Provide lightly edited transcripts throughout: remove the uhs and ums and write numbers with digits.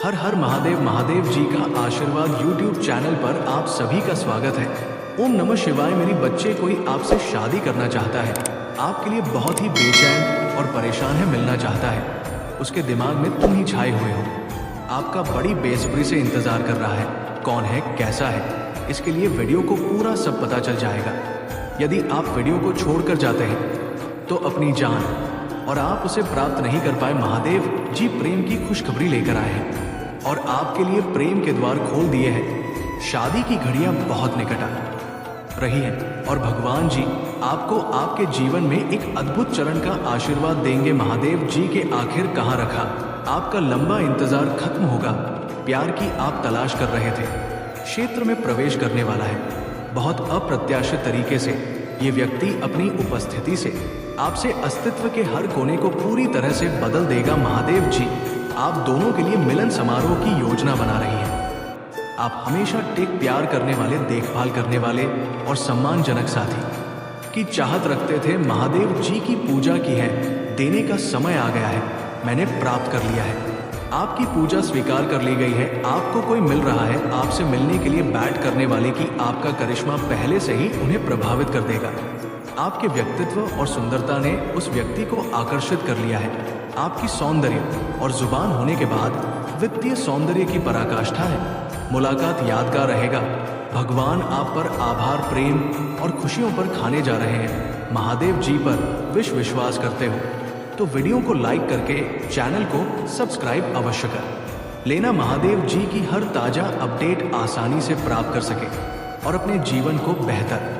हर हर महादेव। महादेव जी का आशीर्वाद YouTube channel पर आप सभी का स्वागत है। ओम नमः शिवाय। मेरी बच्चे, कोई आपसे शादी करना चाहता है, आपके लिए बहुत ही बेचैन और परेशान है, मिलना चाहता है। उसके दिमाग में तुम ही छाए हुए हो। आपका बड़ी बेसब्री से इंतजार कर रहा है। कौन है, कैसा है, इसके लिए वीडियो को पूरा सब पता चल जाएगा। यदि आप वीडियो को छोड़कर जाते हैं तो अपनी जान और आप उसे प्राप्त नहीं कर पाए। महादेव जी प्रेम की खुशखबरी लेकर आए हैं और आपके लिए प्रेम के द्वार खोल दिए हैं। शादी की घड़ियां बहुत निकट आ रही हैं और भगवान जी आपको आपके जीवन में एक अद्भुत चरण का आशीर्वाद देंगे। महादेव जी के आखिर कहाँ रखा, आपका लंबा इंतजार खत्म होगा। प्यार की आप तलाश कर रहे थे, क्षेत्र में प्रवेश करने वाला है। बहुत अप्रत्याशित तरीके से ये व्यक्ति अपनी उपस्थिति से आपसे अस्तित्व के हर कोने को पूरी तरह से बदल देगा। महादेव जी आप दोनों के लिए मिलन समारोह की योजना बना रही हैं। आप हमेशा टेक प्यार करने वाले, देखभाल करने वाले और सम्मानजनक साथी की चाहत रखते थे। महादेव जी की पूजा की है, देने का समय आ गया है। मैंने प्राप्त कर लिया है, आपकी पूजा स्वीकार कर ली गई है। आपको कोई मिल रहा है, आपसे मिलने के लिए बैठ करने वाले की आपका करिश्मा पहले से ही उन्हें प्रभावित कर देगा। आपके व्यक्तित्व और सुंदरता ने उस व्यक्ति को आकर्षित कर लिया है। आपकी सौंदर्य और जुबान होने के बाद वित्तीय सौंदर्य की पराकाष्ठा है। मुलाकात यादगार रहेगा। भगवान आप पर आभार, प्रेम और खुशियों पर खाने जा रहे हैं। महादेव जी पर विश्वास करते हो तो वीडियो को लाइक करके चैनल को सब्सक्राइब अवश्य कर लेना। महादेव जी की हर ताजा अपडेट आसानी से प्राप्त कर सके और अपने जीवन को बेहतर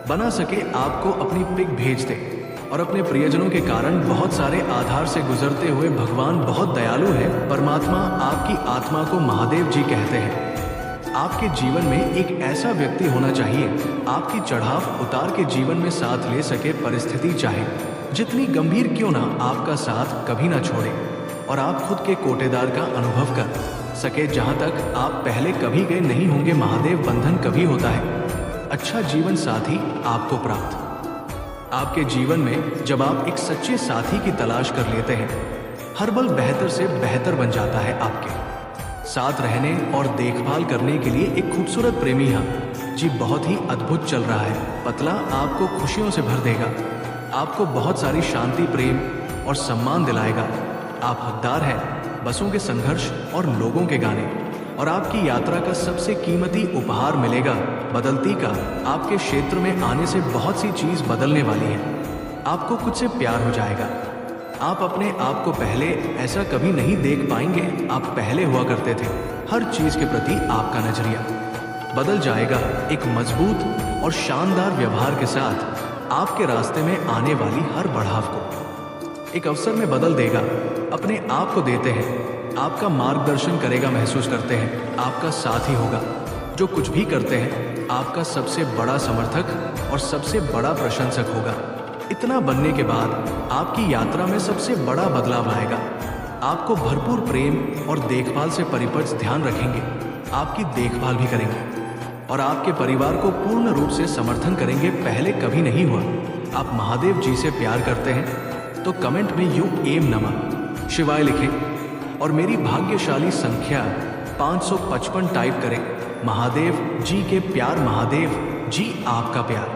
बना सके। आपको अपनी पिक भेज दे और अपने प्रियजनों के कारण बहुत सारे आधार से गुजरते हुए भगवान बहुत दयालु है। परमात्मा आपकी आत्मा को महादेव जी कहते हैं। आपके जीवन में एक ऐसा व्यक्ति होना चाहिए, आपकी चढ़ाव उतार के जीवन में साथ ले सके। परिस्थिति चाहे जितनी गंभीर क्यों ना, आपका साथ कभी ना छोड़े और आप खुद के कोटेदार का अनुभव कर सके जहां तक आप पहले कभी गए नहीं होंगे। महादेव बंधन कभी होता है, अच्छा जीवन साथी आपको प्राप्त। आपके जीवन में जब आप एक सच्चे साथी की तलाश कर लेते हैं, हर पल बेहतर से बेहतर बन जाता है। आपके साथ रहने और देखभाल करने के लिए एक खूबसूरत प्रेमी जी बहुत ही अद्भुत चल रहा है। पतला आपको खुशियों से भर देगा, आपको बहुत सारी शांति, प्रेम और सम्मान दिलाएगा। आप हकदार हैं बसों के संघर्ष और लोगों के गाने और आपकी यात्रा का सबसे कीमती उपहार मिलेगा। बदलती का आपके क्षेत्र में आने से बहुत सी चीज बदलने वाली है। आपको खुद से प्यार हो जाएगा। आप अपने आप को पहले ऐसा कभी नहीं देख पाएंगे। आप पहले हुआ करते थे। हर चीज के प्रति आपका नजरिया बदल जाएगा। एक मजबूत और शानदार व्यवहार के साथ आपके रास्ते में आने वाली हर बढ़ाव को एक अवसर में बदल देगा। अपने आप को देते हैं, आपका मार्गदर्शन करेगा, महसूस करते हैं आपका साथी होगा। जो कुछ भी करते हैं आपका सबसे बड़ा समर्थक और सबसे बड़ा प्रशंसक होगा। इतना बनने के बाद आपकी यात्रा में सबसे बड़ा बदलाव आएगा। आपको भरपूर प्रेम और देखभाल से परिपक्व ध्यान रखेंगे, आपकी देखभाल भी करेंगे और आपके परिवार को पूर्ण रूप से समर्थन करेंगे। पहले कभी नहीं हुआ। आप महादेव जी से प्यार करते हैं तो कमेंट में यू एम नमः शिवाय लिखें और मेरी भाग्यशाली संख्या 555 टाइप करें। महादेव जी के प्यार, महादेव जी आपका प्यार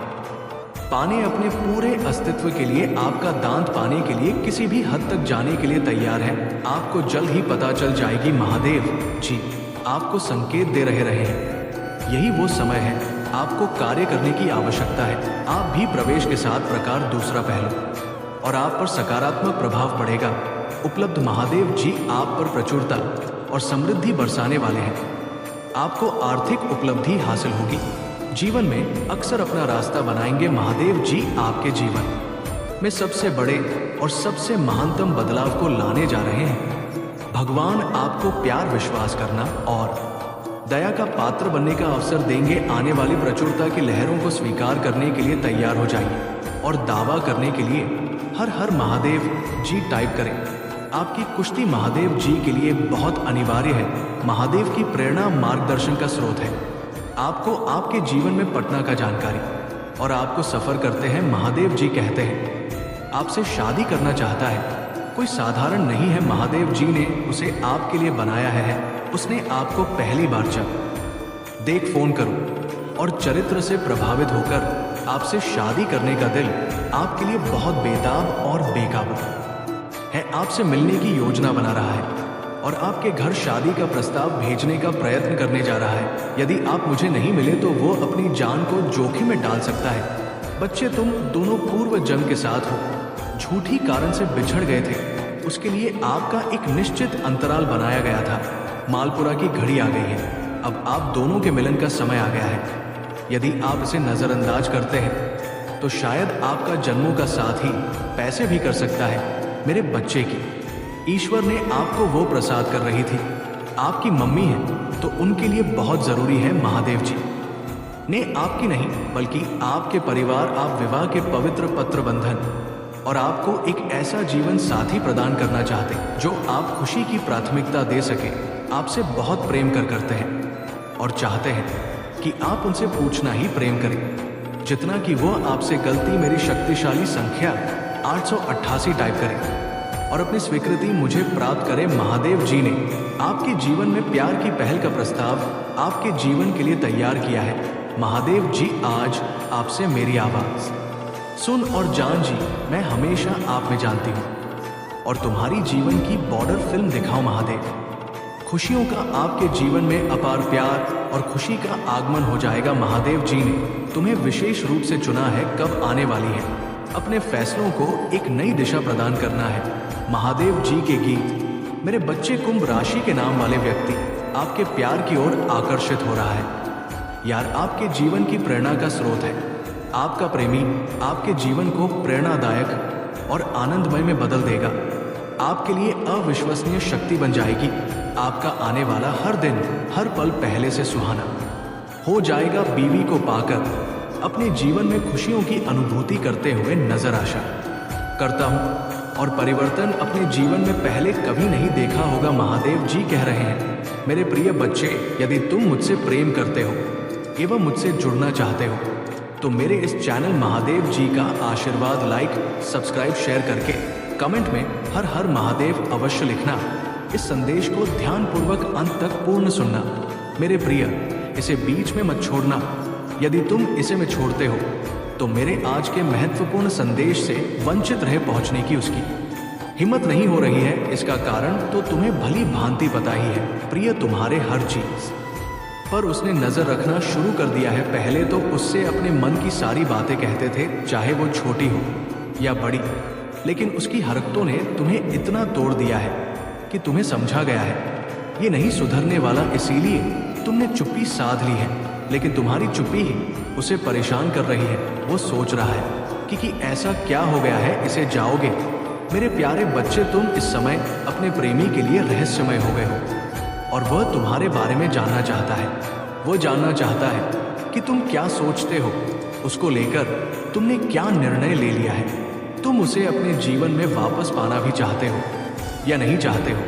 पाने, अपने पूरे अस्तित्व के लिए, आपका दांत पाने के लिए, किसी भी हद तक जाने के लिए तैयार है। आपको जल्द ही पता चल जाएगी। महादेव जी आपको संकेत दे रहे हैं। यही वो समय है, आपको कार्य करने की आवश्यकता है। आप भी प्रवेश के साथ प्रकार दूसरा पहलू और आप पर सकारात्मक प्रभाव पड़ेगा। उपलब्ध महादेव जी आप पर प्रचुरता और समृद्धि बरसाने वाले हैं। आपको आर्थिक उपलब्धि हासिल होगी। जीवन में अक्सर अपना रास्ता बनाएंगे। महादेव जी आपके जीवन में सबसे बड़े और सबसे महानतम बदलाव को लाने जा रहे हैं। भगवान आपको प्यार, विश्वास करना और दया का पात्र बनने का अवसर देंगे। आने वाली प्रचुरता की लहरों को स्वीकार करने के लिए तैयार हो जाइए और दावा करने के लिए हर हर महादेव जी टाइप करें। आपकी कुश्ती महादेव जी के लिए बहुत अनिवार्य है। महादेव की प्रेरणा मार्गदर्शन का स्रोत है। आपको आपके जीवन में पटना का जानकारी और आपको सफर करते हैं। महादेव जी कहते हैं आपसे शादी करना चाहता है। कोई साधारण नहीं है। महादेव जी ने उसे आपके लिए बनाया है। उसने आपको पहली बार जब देख फोन करूं और चरित्र से प्रभावित होकर आपसे शादी करने का दिल आपके लिए बहुत बेताब और बेकाबू है। आपसे मिलने की योजना बना रहा है और आपके घर शादी का प्रस्ताव भेजने का प्रयत्न करने जा रहा है। यदि आप मुझे नहीं मिले तो वो अपनी जान को जोखिम में डाल सकता है। बच्चे, तुम दोनों पूर्व जन्म के साथ हो, झूठी कारण से बिछड़ गए थे। उसके लिए आपका एक निश्चित अंतराल बनाया गया था। मालपुरा की घड़ी आ गई है। अब आप दोनों के मिलन का समय आ गया है। यदि आप इसे नजरअंदाज करते हैं तो शायद आपका जन्मों का साथ ही पैसे भी कर सकता है। मेरे बच्चे की ईश्वर ने आपको वो प्रसाद कर रही थी। आपकी मम्मी है तो उनके लिए बहुत जरूरी है। महादेव जी ने आपकी नहीं बल्कि आपके परिवार, आप विवाह के पवित्र पत्र बंधन और आपको एक ऐसा जीवन साथी प्रदान करना चाहते जो आप खुशी की प्राथमिकता दे सके। आपसे बहुत प्रेम करते हैं और चाहते हैं कि आप उनसे पूछना ही प्रेम करें जितना कि वो आपसे गलती मेरी शक्तिशाली संख्या 888 टाइप करें और अपनी स्वीकृति मुझे प्राप्त करें। महादेव जी ने आपके जीवन में प्यार की पहल का प्रस्ताव आपके जीवन के लिए तैयार किया है। महादेव जी आज आपसे मेरी आवाज सुन और जान जी, मैं हमेशा आप में जानती हूँ और तुम्हारी जीवन की बॉर्डर फिल्म दिखाओ। महादेव, खुशियों का आपके जीवन में अपार प्यार और खुशी का आगमन हो जाएगा। महादेव जी ने तुम्हें विशेष रूप से चुना है, कब आने वाली है। अपने फैसलों को एक नई दिशा प्रदान करना है। महादेव जी के गीत। मेरे बच्चे, कुंभ राशि के नाम वाले व्यक्ति आपके प्यार की ओर आकर्षित हो रहा है। यार, आपके जीवन की प्रेरणा का स्रोत है। आपका प्रेमी आपके जीवन को प्रेरणादायक और आनंदमय में बदल देगा। आपके लिए अविश्वसनीय शक्ति बन जाएगी। आपका आने वाला हर दिन, हर पल पहले से सुहाना हो जाएगा। बीवी को पाकर अपने जीवन में खुशियों की अनुभूति करते हुए नजर आशा करता हूँ और परिवर्तन अपने जीवन में पहले कभी नहीं देखा होगा। महादेव जी कह रहे हैं, मेरे प्रिय बच्चे, यदि तुम मुझसे प्रेम करते हो एवं मुझसे जुड़ना चाहते हो तो मेरे इस चैनल महादेव जी का आशीर्वाद लाइक, सब्सक्राइब, शेयर करके कमेंट में हर हर महादेव अवश्य लिखना। इस संदेश को ध्यानपूर्वक अंत तक पूर्ण सुनना। मेरे प्रिय, इसे बीच में मत छोड़ना। यदि तुम इसे में छोड़ते हो तो मेरे आज के महत्वपूर्ण संदेश से वंचित रहे पहुंचने की उसकी हिम्मत नहीं हो रही है। इसका कारण तो तुम्हें भली भांति पता ही है। प्रिय, तुम्हारे हर चीज पर उसने नजर रखना शुरू कर दिया है। पहले तो उससे अपने मन की सारी बातें कहते थे, चाहे वो छोटी हो या बड़ी, लेकिन उसकी हरकतों ने तुम्हें इतना तोड़ दिया है कि तुम्हें समझा गया है ये नहीं सुधरने वाला। इसीलिए तुमने चुप्पी साध ली है, लेकिन तुम्हारी चुप्पी ही उसे परेशान कर रही है। वो सोच रहा है कि ऐसा क्या हो गया है इसे जाओगे। मेरे प्यारे बच्चे, तुम इस समय अपने प्रेमी के लिए रहस्यमय हो गए हो और वह तुम्हारे बारे में जानना चाहता है। वो जानना चाहता है कि तुम क्या सोचते हो, उसको लेकर तुमने क्या निर्णय ले लिया है। तुम उसे अपने जीवन में वापस पाना भी चाहते हो या नहीं चाहते हो।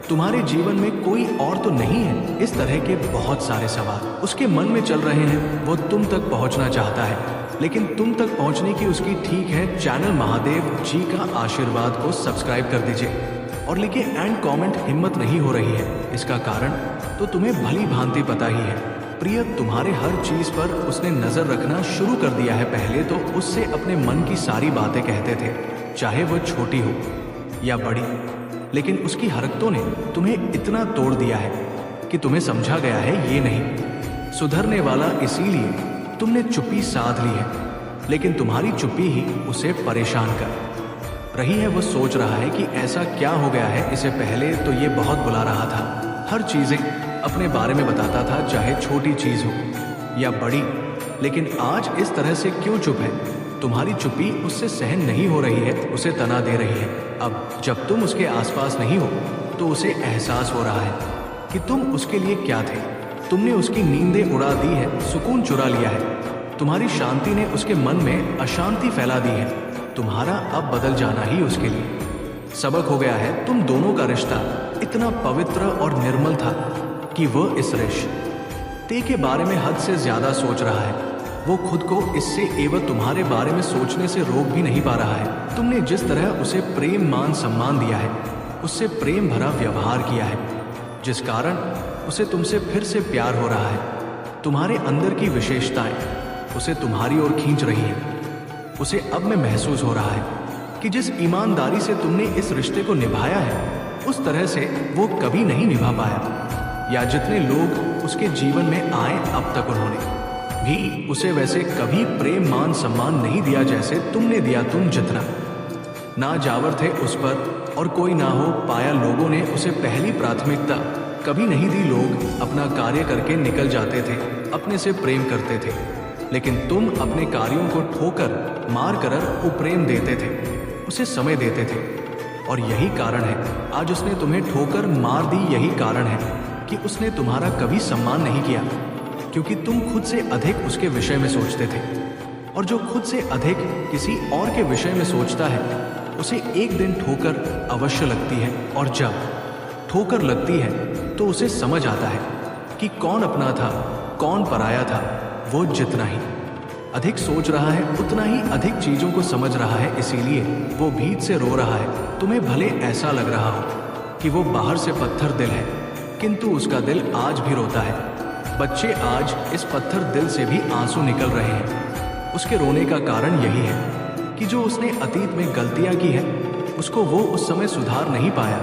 तुम्हारे जीवन में कोई और तो नहीं है। इस तरह के बहुत सारे सवाल उसके मन में चल रहे हैं। वो तुम तक पहुंचना चाहता है, लेकिन तुम तक पहुंचने की उसकी ठीक है। चैनल महादेव जी का आशीर्वाद को सब्सक्राइब कर दीजिए और लिखिए एंड कमेंट, हिम्मत नहीं हो रही है। इसका कारण तो तुम्हें भली भांति पता ही है। प्रिय, तुम्हारे हर चीज पर उसने नजर रखना शुरू कर दिया है। पहले तो उससे अपने मन की सारी बातें कहते थे, चाहे वो छोटी हो या बड़ी, लेकिन उसकी हरकतों ने तुम्हें इतना तोड़ दिया है कि तुम्हें समझा गया है ये नहीं सुधरने वाला। इसीलिए तुमने चुप्पी साध ली है, लेकिन तुम्हारी चुप्पी ही उसे परेशान कर रही है। वो सोच रहा है कि ऐसा क्या हो गया है। इसे पहले तो ये बहुत बुला रहा था, हर चीजें अपने बारे में बताता था, चाहे छोटी चीज हो या बड़ी, लेकिन आज इस तरह से क्यों चुप है। तुम्हारी चुप्पी उससे सहन नहीं हो रही है, उसे तना दे रही है। अब जब तुम उसके आसपास नहीं हो तो उसे एहसास हो रहा है कि तुम उसके लिए क्या थे। तुमने उसकी नींदें उड़ा दी है, सुकून चुरा लिया है। तुम्हारी शांति ने उसके मन में अशांति फैला दी है। तुम्हारा अब बदल जाना ही उसके लिए सबक हो गया है। तुम दोनों का रिश्ता इतना पवित्र और निर्मल था कि वह इस रिश्ते के बारे में हद से ज्यादा सोच रहा है। वो खुद को इससे एवं तुम्हारे बारे में सोचने से रोक भी नहीं पा रहा है। तुमने जिस तरह उसे प्रेम मान सम्मान दिया है, उससे प्रेम भरा व्यवहार किया है, जिस कारण उसे तुमसे फिर से प्यार हो रहा है। तुम्हारे अंदर की विशेषताएं उसे तुम्हारी ओर खींच रही हैं। उसे अब में महसूस हो रहा है कि जिस ईमानदारी से तुमने इस रिश्ते को निभाया है, उस तरह से वो कभी नहीं निभा पाया, या जितने लोग उसके जीवन में आए अब तक उन्होंने भी उसे वैसे कभी प्रेम मान सम्मान नहीं दिया जैसे तुमने दिया। तुम जितना ना जावर थे उस पर और कोई ना हो पाया, लोगों ने उसे पहली प्राथमिकता कभी नहीं दी। लोग अपना कार्य करके निकल जाते थे, अपने से प्रेम करते थे, लेकिन तुम अपने कार्यों को ठोकर मार कर प्रेम देते थे, उसे समय देते थे। और यही कारण है आज उसने तुम्हें ठोकर मार दी। यही कारण है कि उसने तुम्हारा कभी सम्मान नहीं किया, क्योंकि तुम खुद से अधिक उसके विषय में सोचते थे। और जो खुद से अधिक किसी और के विषय में सोचता है, उसे एक दिन ठोकर अवश्य लगती है। और जब ठोकर लगती है तो उसे समझ आता है कि कौन अपना था, कौन पराया था। वो जितना ही अधिक सोच रहा है, उतना ही अधिक चीजों को समझ रहा है, इसीलिए वो भीतर से रो रहा है। तुम्हें भले ऐसा लग रहा हो कि वो बाहर से पत्थर दिल है, किंतु उसका दिल आज भी रोता है। बच्चे, आज इस पत्थर दिल से भी आंसू निकल रहे हैं। उसके रोने का कारण यही है कि जो उसने अतीत में गलतियां की है, उसको वो उस समय सुधार नहीं पाया,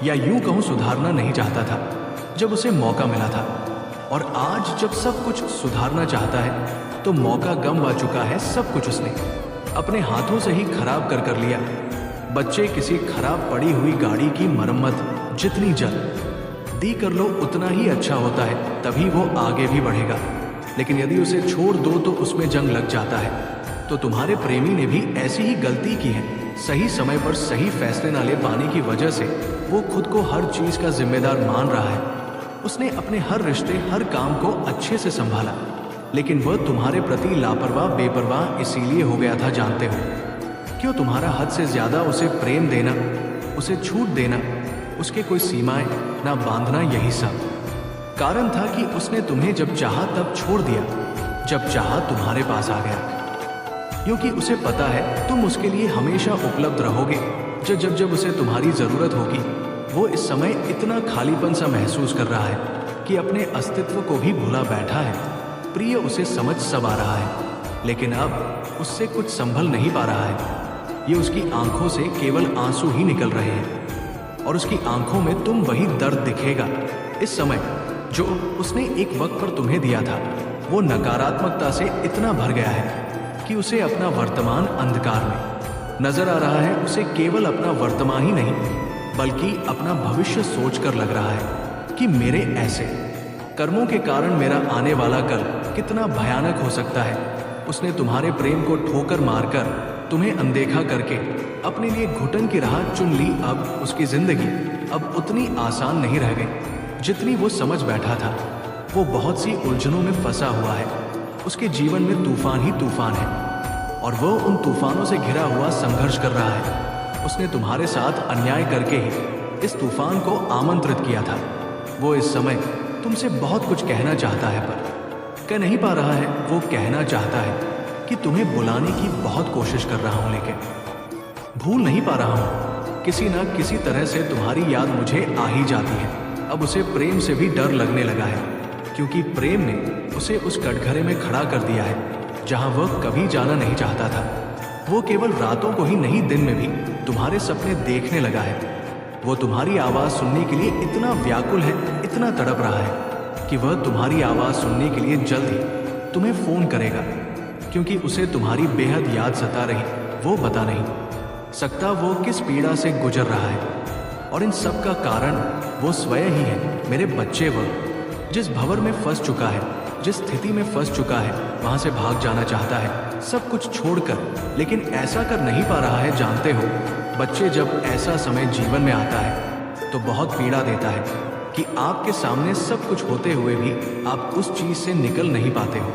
या यूं कहूं सुधारना नहीं चाहता था जब उसे मौका मिला था। और आज जब सब कुछ सुधारना चाहता है तो मौका गंवा चुका है। सब कुछ उसने अपने हाथों से ही खराब कर लिया। बच्चे, किसी खराब पड़ी हुई गाड़ी की मरम्मत जितनी जल्दी कर लो उतना ही अच्छा होता है, तभी वो आगे भी बढ़ेगा। लेकिन यदि उसे छोड़ दो तो उसमें जंग लग जाता है। तो तुम्हारे प्रेमी ने भी ऐसी ही गलती की है। सही समय पर सही फैसले न ले पाने की वजह से वो खुद को हर चीज का जिम्मेदार मान रहा है। उसने अपने हर रिश्ते, हर काम को अच्छे से संभाला, लेकिन वह तुम्हारे प्रति लापरवाह, बेपरवाह इसीलिए हो गया था। जानते हो क्यों? तुम्हारा हद से ज्यादा उसे प्रेम देना, उसे छूट देना, उसके कोई सीमाएं ना बांधना, यही सब कारण था कि उसने तुम्हें जब चाहा तब छोड़ दिया, जब चाहा तुम्हारे पास आ गया। क्योंकि उसे पता है तुम उसके लिए हमेशा उपलब्ध रहोगे। जब जब उसे तुम्हारी जरूरत होगी, वो इस समय इतना खालीपन सा महसूस कर रहा है कि अपने अस्तित्व को भी भुला बैठा है। प्रिय, उसे समझ सब आ रहा है, लेकिन अब उससे कुछ संभल नहीं पा रहा है। ये उसकी आंखों से केवल आंसू ही निकल रहे हैं, और उसकी आंखों में तुम वही दर्द दिखेगा इस समय जो उसने एक वक्त पर तुम्हें दिया था। वो नकारात्मकता से इतना भर गया है कि उसे अपना वर्तमान अंधकार में नजर आ रहा है। उसे केवल अपना वर्तमान ही नहीं बल्कि अपना भविष्य सोचकर लग रहा है कि मेरे ऐसे कर्मों के कारण मेरा आने वाला कल कितना भयानक हो सकता है। उसने तुम्हारे प्रेम को ठोकर मारकर, तुम्हें अनदेखा करके अपने लिए घुटन की राह चुन ली। अब उसकी जिंदगी अब उतनी आसान नहीं रह गई जितनी वो समझ बैठा था। वो बहुत सी उलझनों में फंसा हुआ है। उसके जीवन में तूफान ही तूफान है, और वो उन तूफानों से घिरा हुआ संघर्ष कर रहा है। उसने तुम्हारे साथ अन्याय करके ही इस तूफान को आमंत्रित किया था। वो इस समय तुमसे बहुत कुछ कहना चाहता है, पर कह नहीं पा रहा है। वो कहना चाहता है कि तुम्हें बुलाने की बहुत कोशिश कर रहा हूं, लेकिन भूल नहीं पा रहा हूं। किसी न किसी तरह से तुम्हारी याद मुझे आ ही जाती है। अब उसे प्रेम से भी डर लगने लगा है, क्योंकि प्रेम ने उसे उस कटघरे में खड़ा कर दिया है जहां वह कभी जाना नहीं चाहता था। वो केवल रातों को ही नहीं, दिन में भी तुम्हारे सपने देखने लगा है। वो तुम्हारी आवाज सुनने के लिए इतना व्याकुल है, इतना तड़प रहा है कि वह तुम्हारी आवाज सुनने के लिए जल्द ही तुम्हें फोन करेगा, क्योंकि उसे तुम्हारी बेहद याद सता रही। वो बता नहीं सकता वो किस पीड़ा से गुजर रहा है, और इन सब का कारण वो स्वयं ही है। मेरे बच्चे, वह जिस भंवर में फंस चुका है, जिस स्थिति में फंस चुका है, वहां से भाग जाना चाहता है सब कुछ छोड़कर, लेकिन ऐसा कर नहीं पा रहा है। जानते हो बच्चे, जब ऐसा समय जीवन में आता है तो बहुत पीड़ा देता है कि आपके सामने सब कुछ होते हुए भी आप उस चीज से निकल नहीं पाते हो।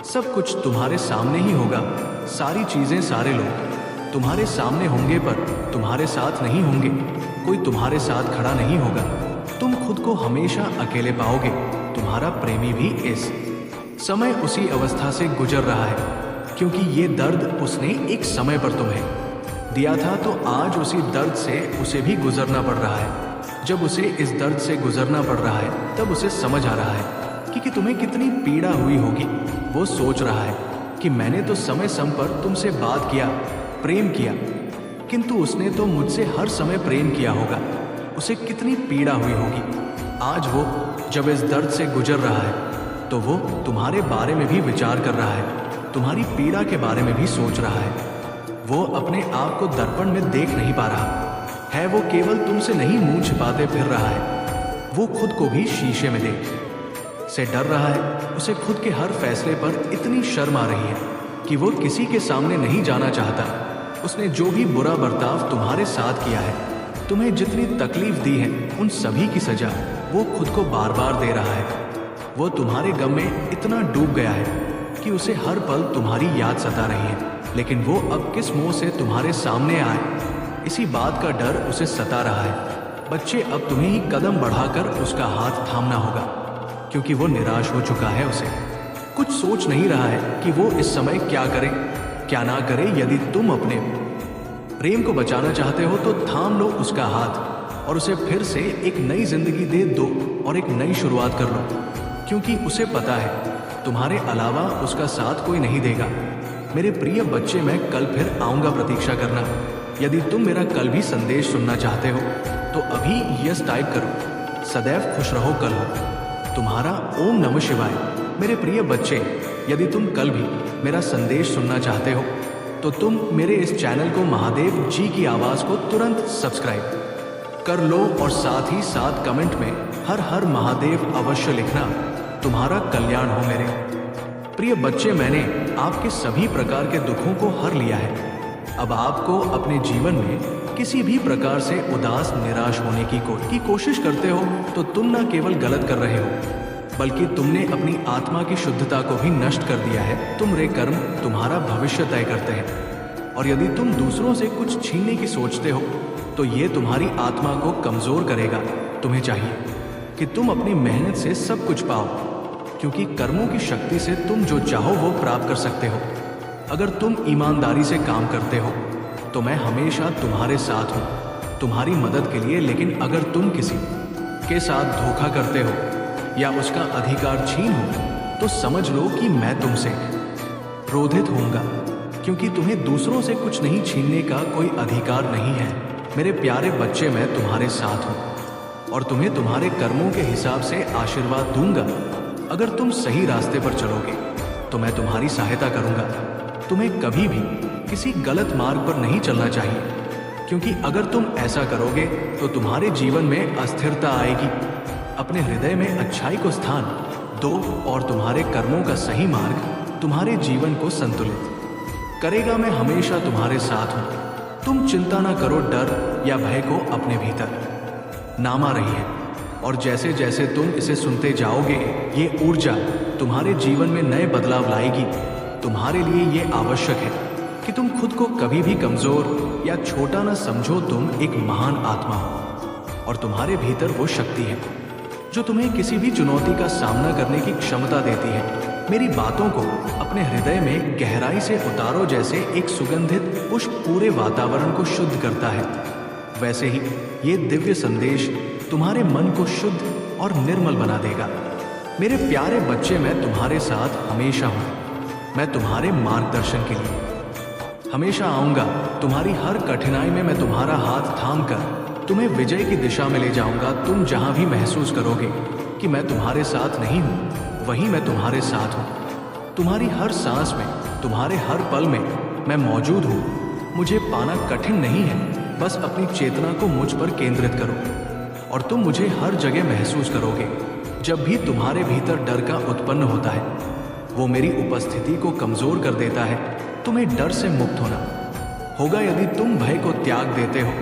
सब कुछ तुम्हारे सामने ही होगा, सारी चीजें, सारे लोग तुम्हारे सामने होंगे, पर तुम्हारे साथ नहीं होंगे। कोई तुम्हारे साथ खड़ा नहीं होगा। तुम खुद को हमेशा अकेले पाओगे। तुम्हारा प्रेमी भी इस समय उसी अवस्था से गुजर रहा है, क्योंकि ये दर्द उसने एक समय पर तुम्हें दिया था तो आज उसी दर्द से उसे भी गुजरना पड़ रहा है। जब उसे इस दर्द से गुजरना पड़ रहा है तब उसे समझ आ रहा है कि तुम्हें कितनी पीड़ा हुई होगी। वो सोच रहा है कि मैंने तो समय समय पर तुमसे बात किया, प्रेम किया, किंतु उसने तो मुझसे हर समय प्रेम किया होगा। उसे कितनी पीड़ा हुई होगी। आज वो जब इस दर्द से गुजर रहा है तो वो तुम्हारे बारे में भी विचार कर रहा है, तुम्हारी पीड़ा के बारे में भी सोच रहा है। वो अपने आप को दर्पण में देख नहीं पा रहा है। वो केवल तुमसे नहीं मुंह छिपाते फिर रहा है, वो खुद को भी शीशे में देख से डर रहा है। उसे खुद के हर फैसले पर इतनी शर्म आ रही है कि वो किसी के सामने नहीं जाना चाहता। उसने जो भी बुरा बर्ताव तुम्हारे साथ किया है, तुम्हें जितनी तकलीफ दी है, उन सभी की सजा वो खुद को बार बार दे रहा है। वो तुम्हारे गम में इतना डूब गया है कि उसे हर पल तुम्हारी याद सता रही है। लेकिन वो अब किस मुंह से तुम्हारे सामने आए, इसी बात का डर उसे सता रहा है। बच्चे, अब तुम्हें ही कदम बढ़ाकर उसका हाथ थामना होगा, क्योंकि वो निराश हो चुका है। उसे कुछ सोच नहीं रहा है कि वो इस समय क्या करे क्या ना करे। यदि तुम अपने प्रेम को बचाना चाहते हो तो थाम लो उसका हाथ और उसे फिर से एक नई जिंदगी दे दो और एक नई शुरुआत कर लो, क्योंकि उसे पता है तुम्हारे अलावा उसका साथ कोई नहीं देगा। मेरे प्रिय बच्चे, मैं कल फिर आऊँगा, प्रतीक्षा करना। यदि तुम मेरा कल भी संदेश सुनना चाहते हो तो अभी यस टाइप करो। सदैव खुश रहो, कल हो तुम्हारा। ओम नमः शिवाय। मेरे प्रिय बच्चे, यदि तुम कल भी मेरा संदेश सुनना चाहते हो तो तुम मेरे इस चैनल को महादेव जी की आवाज़ को तुरंत सब्सक्राइब कर लो और साथ ही साथ कमेंट में हर हर महादेव अवश्य लिखना। तुम्हारा कल्याण हो मेरे प्रिय बच्चे। मैंने आपके सभी प्रकार के दुखों को हर लिया है। अब आपको अपने जीवन में किसी भी प्रकार से उदास निराश होने की कोशिश करते हो तो तुम न केवल गलत कर रहे हो, बल्कि तुमने अपनी आत्मा की शुद्धता को भी नष्ट कर दिया है। तुम्हारे कर्म तुम्हारा भविष्य तय करते हैं, और यदि तुम दूसरों से कुछ छीनने की सोचते हो तो ये तुम्हारी आत्मा को कमजोर करेगा। तुम्हें चाहिए कि तुम अपनी मेहनत से सब कुछ पाओ, क्योंकि कर्मों की शक्ति से तुम जो चाहो वो प्राप्त कर सकते हो। अगर तुम ईमानदारी से काम करते हो तो मैं हमेशा तुम्हारे साथ हूँ, तुम्हारी मदद के लिए। लेकिन अगर तुम किसी के साथ धोखा करते हो या उसका अधिकार छीन हो तो समझ लो कि मैं तुमसे क्रोधित होऊंगा, क्योंकि तुम्हें दूसरों से कुछ नहीं छीनने का कोई अधिकार नहीं है। मेरे प्यारे बच्चे, मैं तुम्हारे साथ हूँ और तुम्हें तुम्हारे कर्मों के हिसाब से आशीर्वाद दूंगा। अगर तुम सही रास्ते पर चलोगे तो मैं तुम्हारी सहायता करूंगा। तुम्हें कभी भी किसी गलत मार्ग पर नहीं चलना चाहिए, क्योंकि अगर तुम ऐसा करोगे तो तुम्हारे जीवन में अस्थिरता आएगी। अपने हृदय में अच्छाई को स्थान दो और तुम्हारे कर्मों का सही मार्ग तुम्हारे जीवन को संतुलित करेगा। मैं हमेशा तुम्हारे साथ हूँ। तुम चिंता ना करो, डर या भय को अपने भीतर ना मा रही है। और जैसे जैसे तुम इसे सुनते जाओगे, ये ऊर्जा तुम्हारे जीवन में नए बदलाव लाएगी। तुम्हारे लिए ये आवश्यक है कि तुम खुद को कभी भी कमजोर या छोटा न समझो। तुम एक महान आत्मा हो और तुम्हारे भीतर वो शक्ति है जो तुम्हें किसी भी चुनौती का सामना करने की क्षमता देती है। मेरी बातों को अपने हृदय में गहराई से उतारो। जैसे एक सुगंधित पुष्प पूरे वातावरण को शुद्ध करता है, वैसे ही ये दिव्य संदेश तुम्हारे मन को शुद्ध और निर्मल बना देगा। मेरे प्यारे बच्चे, मैं तुम्हारे साथ हमेशा हूँ। मैं तुम्हारे मार्गदर्शन के लिए हमेशा आऊँगा। तुम्हारी हर कठिनाई में मैं तुम्हारा हाथ थाम कर तुम्हें विजय की दिशा में ले जाऊँगा। तुम जहाँ भी महसूस करोगे कि मैं तुम्हारे साथ नहीं हूँ, वहीं मैं तुम्हारे साथ हूँ। तुम्हारी हर सांस में, तुम्हारे हर पल में मैं मौजूद हूँ। मुझे पाना कठिन नहीं है, बस अपनी चेतना को मुझ पर केंद्रित करो और तुम मुझे हर जगह महसूस करोगे। जब भी तुम्हारे भीतर डर का उत्पन्न होता है, वो मेरी उपस्थिति को कमजोर कर देता है। तुम्हें डर से मुक्त होना होगा। यदि तुम भय को त्याग देते हो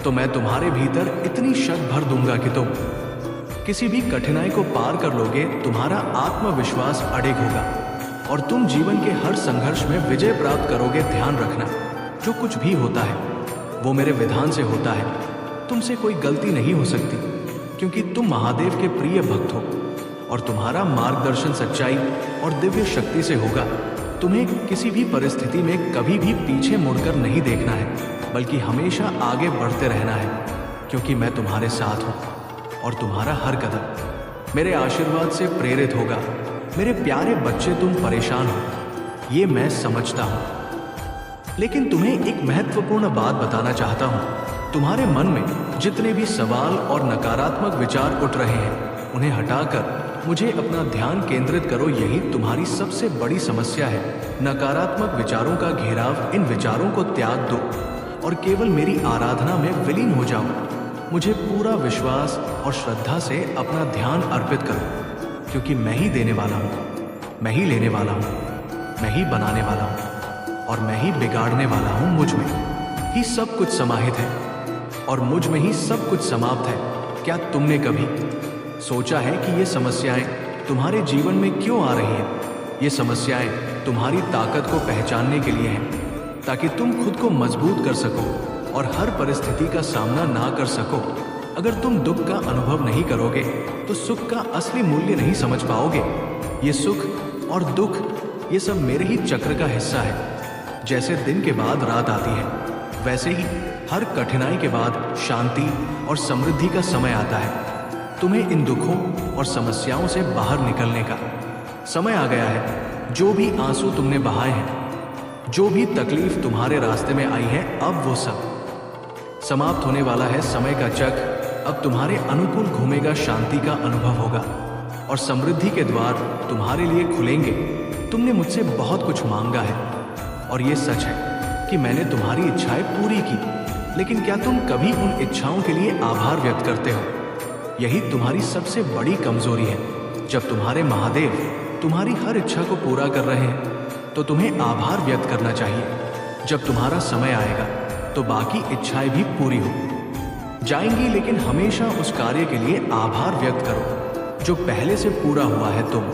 तो मैं तुम्हारे भीतर इतनी शक्ति भर दूंगा कि तुम किसी भी कठिनाई को पार कर लोगे। तुम्हारा आत्मविश्वास अडिग होगा और तुम जीवन के हर संघर्ष में विजय प्राप्त करोगे। ध्यान रखना, जो कुछ भी होता है वो मेरे विधान से होता है। तुमसे कोई गलती नहीं हो सकती, क्योंकि तुम महादेव के प्रिय भक्त हो और तुम्हारा मार्गदर्शन सच्चाई और दिव्य शक्ति से होगा। तुम्हें किसी भी परिस्थिति में कभी भी पीछे मुड़कर नहीं देखना है। बल्कि हमेशा आगे बढ़ते रहना है, क्योंकि मैं तुम्हारे साथ हूँ और तुम्हारा हर कदम मेरे आशीर्वाद से प्रेरित होगा। मेरे प्यारे बच्चे, तुम परेशान हो, ये मैं समझता हूँ, लेकिन तुम्हें एक महत्वपूर्ण बात बताना चाहता हूँ। तुम्हारे मन में जितने भी सवाल और नकारात्मक विचार उठ रहे हैं, उन्हें हटाकर मुझे अपना ध्यान केंद्रित करो। यही तुम्हारी सबसे बड़ी समस्या है। नकारात्मक विचारों का घेराव, इन विचारों को त्याग दो और केवल मेरी आराधना में विलीन हो जाओ। मुझे पूरा विश्वास और श्रद्धा से अपना ध्यान अर्पित करो, क्योंकि मैं ही देने वाला हूँ, मैं ही लेने वाला हूँ, मैं ही बनाने वाला हूँ और मैं ही बिगाड़ने वाला हूँ। मुझ में ही सब कुछ समाहित है और मुझ में ही सब कुछ समाप्त है। क्या तुमने कभी सोचा है कि ये समस्याएं तुम्हारे जीवन में क्यों आ रही हैं? ये समस्याएं तुम्हारी ताकत को पहचानने के लिए हैं, ताकि तुम खुद को मजबूत कर सको और हर परिस्थिति का सामना ना कर सको। अगर तुम दुख का अनुभव नहीं करोगे तो सुख का असली मूल्य नहीं समझ पाओगे। ये सुख और दुख, ये सब मेरे ही चक्र का हिस्सा है। जैसे दिन के बाद रात आती है, वैसे ही हर कठिनाई के बाद शांति और समृद्धि का समय आता है। तुम्हें इन दुखों और समस्याओं से बाहर निकलने का समय आ गया है। जो भी आंसू तुमने बहाए हैं, जो भी तकलीफ तुम्हारे रास्ते में आई है, अब वो सब समाप्त होने वाला है। समय का चक्र अब तुम्हारे अनुकूल घूमेगा। शांति का अनुभव होगा और समृद्धि के द्वार तुम्हारे लिए खुलेंगे। तुमने मुझसे बहुत कुछ मांगा है और ये सच है कि मैंने तुम्हारी इच्छाएं पूरी की, लेकिन क्या तुम कभी उन इच्छाओं के लिए आभार व्यक्त करते हो? यही तुम्हारी सबसे बड़ी कमजोरी है। जब तुम्हारे महादेव तुम्हारी हर इच्छा को पूरा कर रहे हैं, तो तुम्हें आभार व्यक्त करना चाहिए। जब तुम्हारा समय आएगा तो बाकी इच्छाएं भी पूरी हो जाएंगी, लेकिन हमेशा उस कार्य के लिए आभार व्यक्त करो जो पहले से पूरा हुआ है। तुम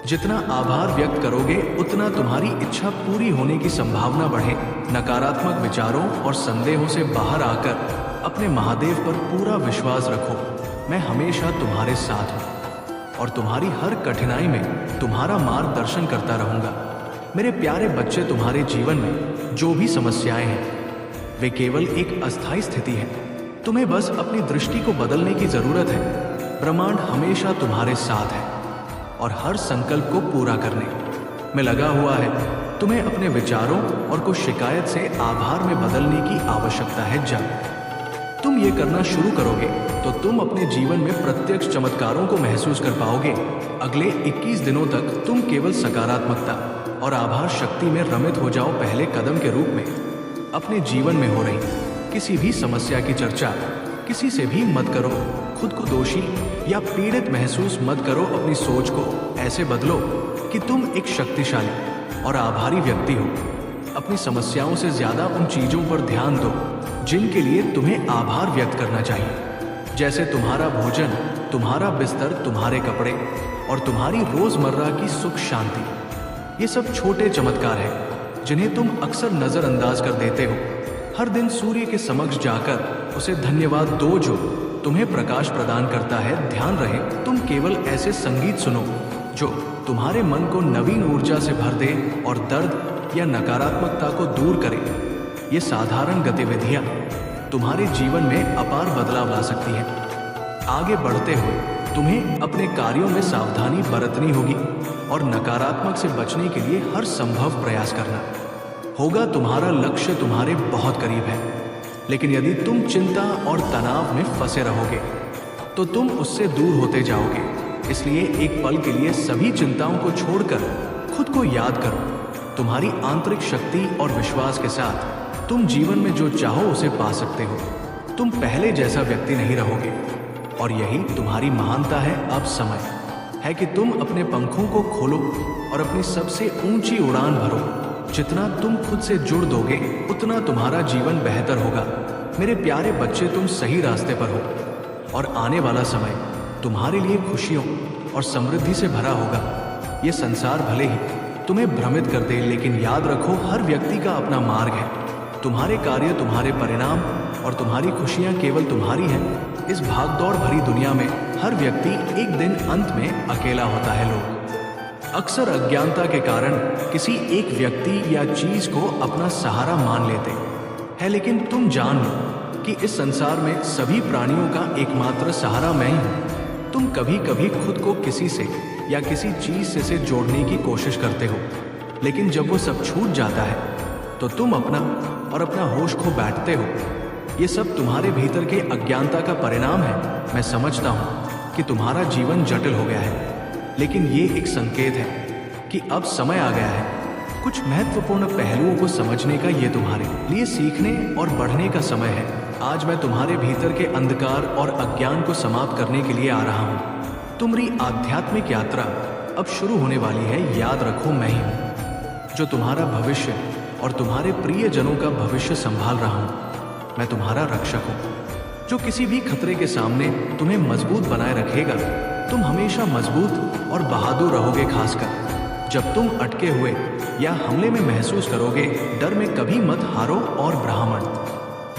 जितना आभार व्यक्त करोगे, उतना तुम्हारी इच्छा पूरी होने की संभावना बढ़े। नकारात्मक विचारों और संदेहों से बाहर आकर अपने महादेव पर पूरा विश्वास रखो। मैं हमेशा तुम्हारे साथ हूँ और तुम्हारी हर कठिनाई में तुम्हारा मार्गदर्शन करता रहूंगा। मेरे प्यारे बच्चे, तुम्हारे जीवन में जो भी समस्याएं हैं, वे केवल एक अस्थायी स्थिति है। तुम्हें बस अपनी दृष्टि को बदलने की जरूरत है। ब्रह्मांड हमेशा तुम्हारे साथ है और हर संकल्प को पूरा करने में लगा हुआ है। तुम्हें अपने विचारों और कुछ शिकायत से आभार में बदलने की आवश्यकता है। जब तुम ये करना शुरू करोगे तो तुम अपने जीवन में प्रत्यक्ष चमत्कारों को महसूस कर पाओगे। अगले 21 दिनों तक तुम केवल सकारात्मकता और आभार शक्ति में रमित हो जाओ। पहले कदम के रूप में अपने जीवन में हो रही किसी भी समस्या की चर्चा किसी से भी मत करो। खुद को दोषी या पीड़ित महसूस मत करो। अपनी सोच को ऐसे बदलो कि तुम एक शक्तिशाली और आभारी व्यक्ति हो। अपनी समस्याओं से ज्यादा उन चीजों पर ध्यान दो जिनके लिए तुम्हें आभार व्यक्त करना चाहिए, जैसे तुम्हारा भोजन, तुम्हारा बिस्तर, तुम्हारे कपड़े और तुम्हारी रोजमर्रा की सुख शांति। ये सब छोटे चमत्कार हैं जिन्हें तुम अक्सर नजरअंदाज कर देते हो। हर दिन सूर्य के समक्ष जाकर उसे धन्यवाद दो जो तुम्हें प्रकाश प्रदान करता है। ध्यान रहे, तुम केवल ऐसे संगीत सुनो जो तुम्हारे मन को नवीन ऊर्जा से भर दे और दर्द या नकारात्मकता को दूर करे। ये साधारण गतिविधियां तुम्हारे जीवन में अपार बदलाव ला सकती हैं। आगे बढ़ते हुए तुम्हें अपने कार्यों में सावधानी बरतनी होगी और नकारात्मक से बचने के लिए हर संभव प्रयास करना होगा। तुम्हारा लक्ष्य तुम्हारे बहुत करीब है, लेकिन यदि तुम चिंता और तनाव में फंसे रहोगे तो तुम उससे दूर होते जाओगे। इसलिए एक पल के लिए सभी चिंताओं को छोड़कर खुद को याद करो। तुम्हारी आंतरिक शक्ति और विश्वास के साथ तुम जीवन में जो चाहो उसे पा सकते हो। तुम पहले जैसा व्यक्ति नहीं रहोगे और यही तुम्हारी महानता है। अब समय है कि तुम अपने पंखों को खोलो और अपनी सबसे ऊंची उड़ान भरो। जितना तुम खुद से जुड़ दोगे उतना तुम्हारा जीवन बेहतर होगा। मेरे प्यारे बच्चे, तुम सही रास्ते पर हो और आने वाला समय तुम्हारे लिए खुशियों और समृद्धि से भरा होगा। ये संसार भले ही तुम्हें भ्रमित कर दे, लेकिन याद रखो, हर व्यक्ति का अपना मार्ग है। तुम्हारे कार्य, तुम्हारे परिणाम और तुम्हारी खुशियां केवल तुम्हारी हैं। इस भागदौड़ भरी दुनिया में हर व्यक्ति एक दिन अंत में अकेला होता है। लोग अक्सर अज्ञानता के कारण किसी एक व्यक्ति या चीज को अपना सहारा मान लेते है, लेकिन तुम जान लो कि इस संसार में सभी प्राणियों का एकमात्र सहारा मैं ही हूँ। तुम कभी कभी खुद को किसी से या किसी चीज से जोड़ने की कोशिश करते हो, लेकिन जब वो सब छूट जाता है तो तुम अपना और अपना होश खो बैठते हो। ये सब तुम्हारे भीतर के अज्ञानता का परिणाम है। मैं समझता हूँ कि तुम्हारा जीवन जटिल हो गया है, लेकिन ये एक संकेत है कि अब समय आ गया है कुछ महत्वपूर्ण पहलुओं को समझने का। ये तुम्हारे लिए सीखने और बढ़ने का समय है। आज मैं तुम्हारे भीतर के अंधकार और अज्ञान को समाप्त करने के लिए आ रहा हूँ। तुम्हारी आध्यात्मिक यात्रा अब शुरू होने वाली है। याद रखो, मैं ही हूँ जो तुम्हारा भविष्य और तुम्हारे प्रियजनों का भविष्य संभाल रहा हूँ। मैं तुम्हारा रक्षक हूँ जो किसी भी खतरे के सामने तुम्हें मजबूत बनाए रखेगा। तुम हमेशा मजबूत और बहादुर रहोगे, खासकर जब तुम अटके हुए या हमले में महसूस करोगे। डर में कभी मत हारो और ब्राह्मण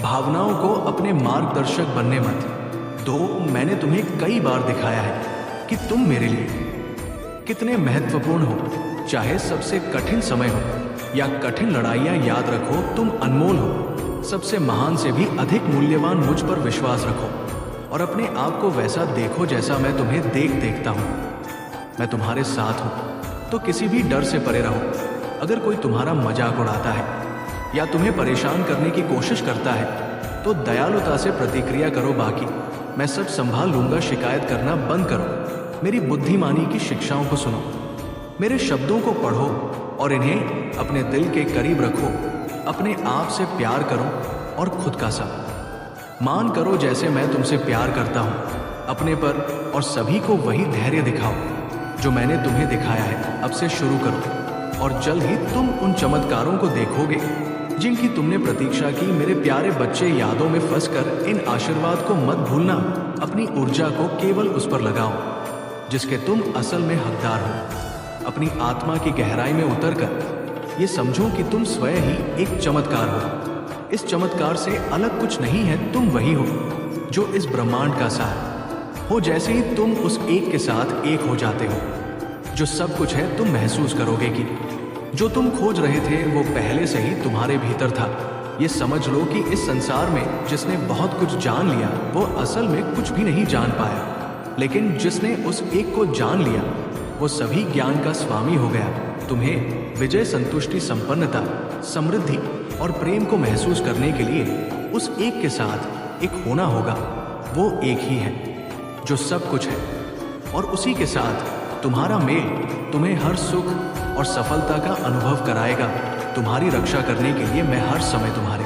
भावनाओं को अपने मार्गदर्शक बनने मत दो। मैंने तुम्हें कई बार दिखाया है कि तुम मेरे लिए कितने महत्वपूर्ण हो, चाहे सबसे कठिन समय हो या कठिन लड़ाइयाँ। याद रखो, तुम अनमोल हो। सबसे महान से भी अधिक मूल्यवान मुझ पर विश्वास रखो और अपने आप को वैसा देखो जैसा मैं तुम्हें देखता हूँ। मैं तुम्हारे साथ हूँ, तो किसी भी डर से परे रहो। अगर कोई तुम्हारा मजाक उड़ाता है या तुम्हें परेशान करने की कोशिश करता है तो दयालुता से प्रतिक्रिया करो। बाकी मैं सब संभाल लूंगा। शिकायत करना बंद करो। मेरी बुद्धिमानी की शिक्षाओं को सुनो, मेरे शब्दों को पढ़ो और इन्हें अपने दिल के करीब रखो। अपने आप से प्यार करो और खुद का मान करो जैसे मैं तुमसे प्यार करता हूँ। अपने पर और सभी को वही धैर्य दिखाओ जो मैंने तुम्हें दिखाया है। अब से शुरू करो और जल्द ही तुम उन चमत्कारों को देखोगे जिनकी तुमने प्रतीक्षा की। मेरे प्यारे बच्चे, यादों में फंसकर इन आशीर्वाद को मत भूलना। अपनी ऊर्जा को केवल उस पर लगाओ जिसके तुम असल में हकदार हो। अपनी आत्मा की गहराई में उतरकर ये समझो कि तुम स्वयं ही एक चमत्कार हो। इस चमत्कार से अलग कुछ नहीं है। तुम वही हो जो इस ब्रह्मांड का सार हो। जैसे ही तुम उस एक के साथ एक हो जाते हो जो सब कुछ है, तुम महसूस करोगे कि जो तुम खोज रहे थे वो पहले से ही तुम्हारे भीतर था। ये समझ लो कि इस संसार में जिसने बहुत कुछ जान लिया वो असल में कुछ भी नहीं जान पाया, लेकिन जिसने उस एक को जान लिया वो सभी ज्ञान का स्वामी हो गया। तुम्हें विजय, संतुष्टि, संपन्नता, समृद्धि और प्रेम को महसूस करने के लिए उस एक के साथ एक होना होगा। वो एक ही है जो सब कुछ है और उसी के साथ तुम्हारा मेल तुम्हें हर सुख और सफलता का अनुभव कराएगा। तुम्हारी रक्षा करने के लिए मैं हर समय तुम्हारे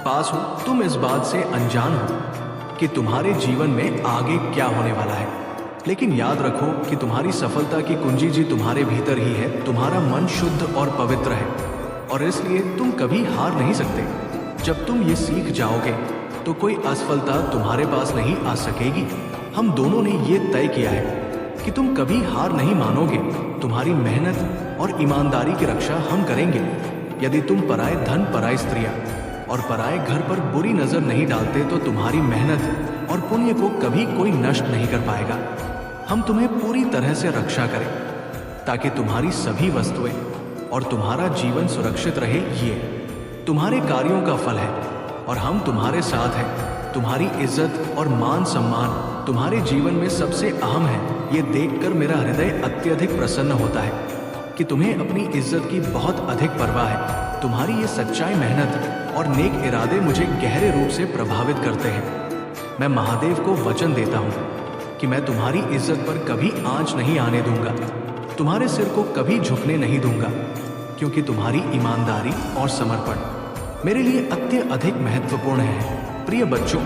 पास हूँ। तुम इस बात से अनजान हो कि तुम्हारे जीवन में आगे क्या होने वाला है, लेकिन याद रखो कि तुम्हारी सफलता की कुंजी जी तुम्हारे भीतर ही है। तुम्हारा मन शुद्ध और पवित्र है और इसलिए तुम कभी हार नहीं सकते। जब तुम ये सीख जाओगे तो कोई असफलता तुम्हारे पास नहीं आ सकेगी। हम दोनों ने ये तय किया है कि तुम कभी हार नहीं मानोगे। तुम्हारी मेहनत और ईमानदारी की रक्षा हम करेंगे। यदि तुम पराए धन, पराई स्त्रियां और पराए घर पर बुरी नजर नहीं डालते तो तुम्हारी मेहनत और पुण्य को कभी कोई नष्ट नहीं कर पाएगा। हम तुम्हें पूरी तरह से रक्षा करें ताकि तुम्हारी सभी वस्तुएं और तुम्हारा जीवन सुरक्षित रहे। ये तुम्हारे कार्यों का फल है और हम तुम्हारे साथ हैं। तुम्हारी इज्जत और मान सम्मान तुम्हारे जीवन में सबसे अहम है। ये देखकर मेरा हृदय अत्यधिक प्रसन्न होता है कि तुम्हें अपनी इज्जत की बहुत अधिक परवाह है। तुम्हारी ये सच्चाई, मेहनत और नेक इरादे मुझे गहरे रूप से प्रभावित करते हैं। मैं महादेव को वचन देता हूँ कि मैं तुम्हारी इज्जत पर कभी आंच नहीं आने दूंगा, तुम्हारे सिर को कभी झुकने नहीं दूंगा, क्योंकि तुम्हारी ईमानदारी और समर्पण मेरे लिए अत्यधिक महत्वपूर्ण है। प्रिय बच्चों,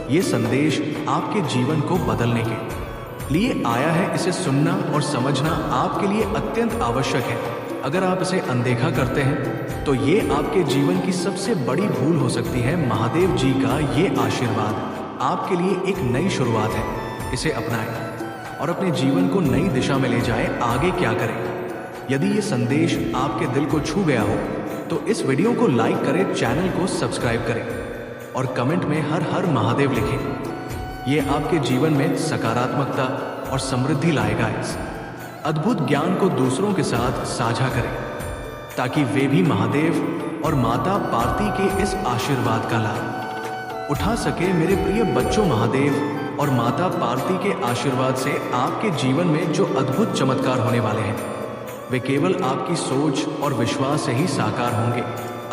ये संदेश आपके जीवन को बदलने के लिए आया है। इसे सुनना और समझना आपके लिए अत्यंत आवश्यक है। अगर आप इसे अनदेखा करते हैं तो ये आपके जीवन की सबसे बड़ी भूल हो सकती है। महादेव जी का ये आशीर्वाद आपके लिए एक नई शुरुआत है। इसे अपनाएं और अपने जीवन को नई दिशा में ले जाएं। आगे क्या करें? यदि ये संदेश आपके दिल को छू गया हो तो इस वीडियो को लाइक करें, चैनल को सब्सक्राइब करें और कमेंट में हर हर महादेव लिखें। ये आपके जीवन में सकारात्मकता और समृद्धि लाएगा। इस अद्भुत ज्ञान को दूसरों के साथ साझा करें ताकि वे भी महादेव और माता पार्वती के इस आशीर्वाद का लाभ उठा सके। मेरे प्रिय बच्चों, महादेव और माता पार्वती के आशीर्वाद से आपके जीवन में जो अद्भुत चमत्कार होने वाले हैं वे केवल आपकी सोच और विश्वास से ही साकार होंगे।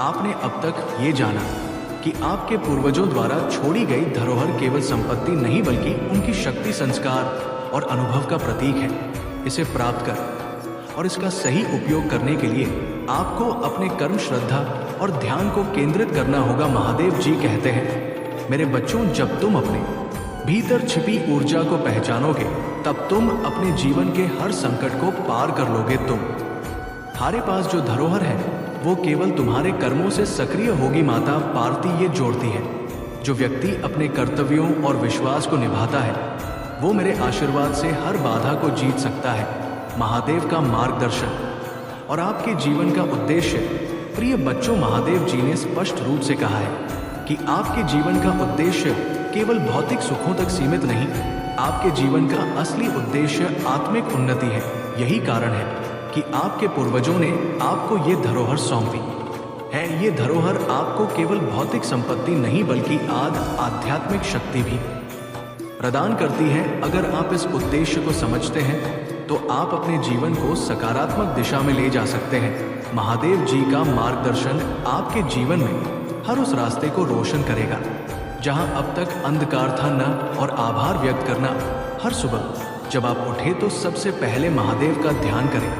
आपने अब तक ये जाना कि आपके पूर्वजों द्वारा छोड़ी गई धरोहर केवल संपत्ति नहीं बल्कि उनकी शक्ति, संस्कार और अनुभव का प्रतीक है। इसे प्राप्त कर और इसका सही उपयोग करने के लिए आपको अपने कर्म, श्रद्धा और ध्यान को केंद्रित करना होगा। महादेव जी कहते हैं, मेरे बच्चों, जब तुम अपने भीतर छिपी ऊर्जा को पहचानोगे तब तुम अपने जीवन के हर संकट को पार कर लोगे। तुम्हारे पास जो धरोहर है वो केवल तुम्हारे कर्मों से सक्रिय होगी। माता पार्वती ये जोड़ती है, जो व्यक्ति अपने कर्तव्यों और विश्वास को निभाता है वो मेरे आशीर्वाद से हर बाधा को जीत सकता है। महादेव का मार्गदर्शन और आपके जीवन का उद्देश्य। प्रिय बच्चों, महादेव जी ने स्पष्ट रूप से कहा है कि आपके जीवन का उद्देश्य केवल भौतिक सुखों तक सीमित नहीं, आपके जीवन का असली उद्देश्य आत्मिक उन्नति है। यही कारण है कि आपके पूर्वजों ने आपको ये धरोहर सौंपी है। ये धरोहर आपको केवल भौतिक संपत्ति नहीं बल्कि आध्यात्मिक शक्ति भी प्रदान करती है। अगर आप इस उद्देश्य को समझते हैं तो आप अपने जीवन को सकारात्मक दिशा में ले जा सकते हैं। महादेव जी का मार्गदर्शन आपके जीवन में हर उस रास्ते को रोशन करेगा जहां अब तक अंधकार था न, और आभार व्यक्त करना। हर सुबह जब आप उठे तो सबसे पहले महादेव का ध्यान करें,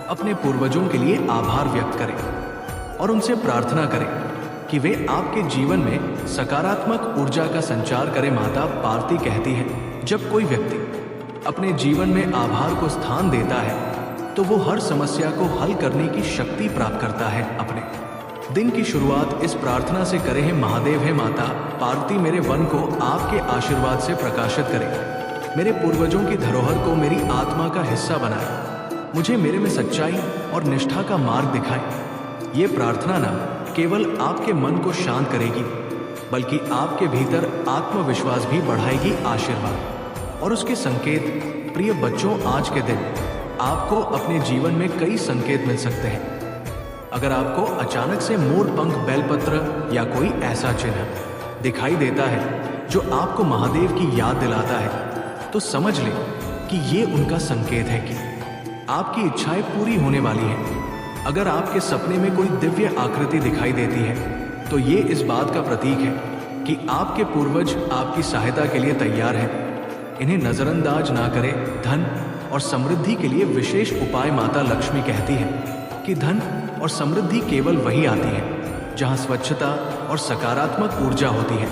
अपने पूर्वजों के लिए आभार व्यक्त करें और उनसे प्रार्थना करें कि वे आपके जीवन में सकारात्मक ऊर्जा का संचार करें। माता पार्वती कहती है, जब कोई व्यक्ति अपने जीवन में आभार को स्थान देता है तो वो हर समस्या को हल करने की शक्ति प्राप्त करता है। अपने दिन की शुरुआत इस प्रार्थना से करें, हे महादेव, हे माता पार्वती, मेरे वन को आपके आशीर्वाद से प्रकाशित करें। मेरे पूर्वजों की धरोहर को मेरी आत्मा का हिस्सा बनाएं। मुझे मेरे में सच्चाई और निष्ठा का मार्ग दिखाएं। ये प्रार्थना न केवल आपके मन को शांत करेगी बल्कि आपके भीतर आत्मविश्वास भी बढ़ाएगी। आशीर्वाद और उसके संकेत। प्रिय बच्चों, आज के दिन आपको अपने जीवन में कई संकेत मिल सकते हैं। अगर आपको अचानक से मोर पंख, बेलपत्र या कोई ऐसा चिन्ह दिखाई देता है जो आपको महादेव की याद दिलाता है तो समझ लें कि ये उनका संकेत है कि आपकी इच्छाएं पूरी होने वाली हैं। अगर आपके सपने में कोई दिव्य आकृति दिखाई देती है तो ये इस बात का प्रतीक है कि आपके पूर्वज आपकी सहायता के लिए तैयार हैं। इन्हें नजरअंदाज ना करें। धन और समृद्धि के लिए विशेष उपाय। माता लक्ष्मी कहती है कि धन और समृद्धि केवल वही आती है जहां स्वच्छता और सकारात्मक ऊर्जा होती है।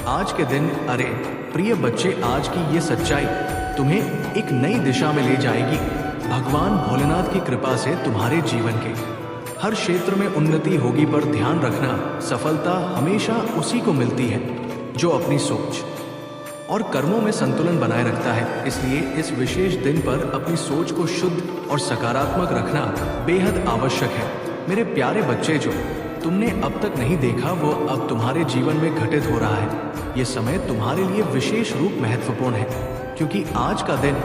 आज के दिन, अरे प्रिय बच्चे, आज की ये सच्चाई तुम्हें एक नई दिशा में ले जाएगी। भगवान भोलेनाथ की कृपा से तुम्हारे जीवन के हर क्षेत्र में उन्नति होगी। पर ध्यान रखना, सफलता हमेशा उसी को मिलती है जो अपनी सोच और कर्मों में संतुलन बनाए रखता है। इसलिए इस विशेष दिन पर अपनी सोच को शुद्ध और सकारात्मक रखना बेहद आवश्यक है। मेरे प्यारे बच्चे, जो तुमने अब तक नहीं देखा वो अब तुम्हारे जीवन में घटित हो रहा है। ये समय तुम्हारे लिए विशेष रूप महत्वपूर्ण है क्योंकि आज का दिन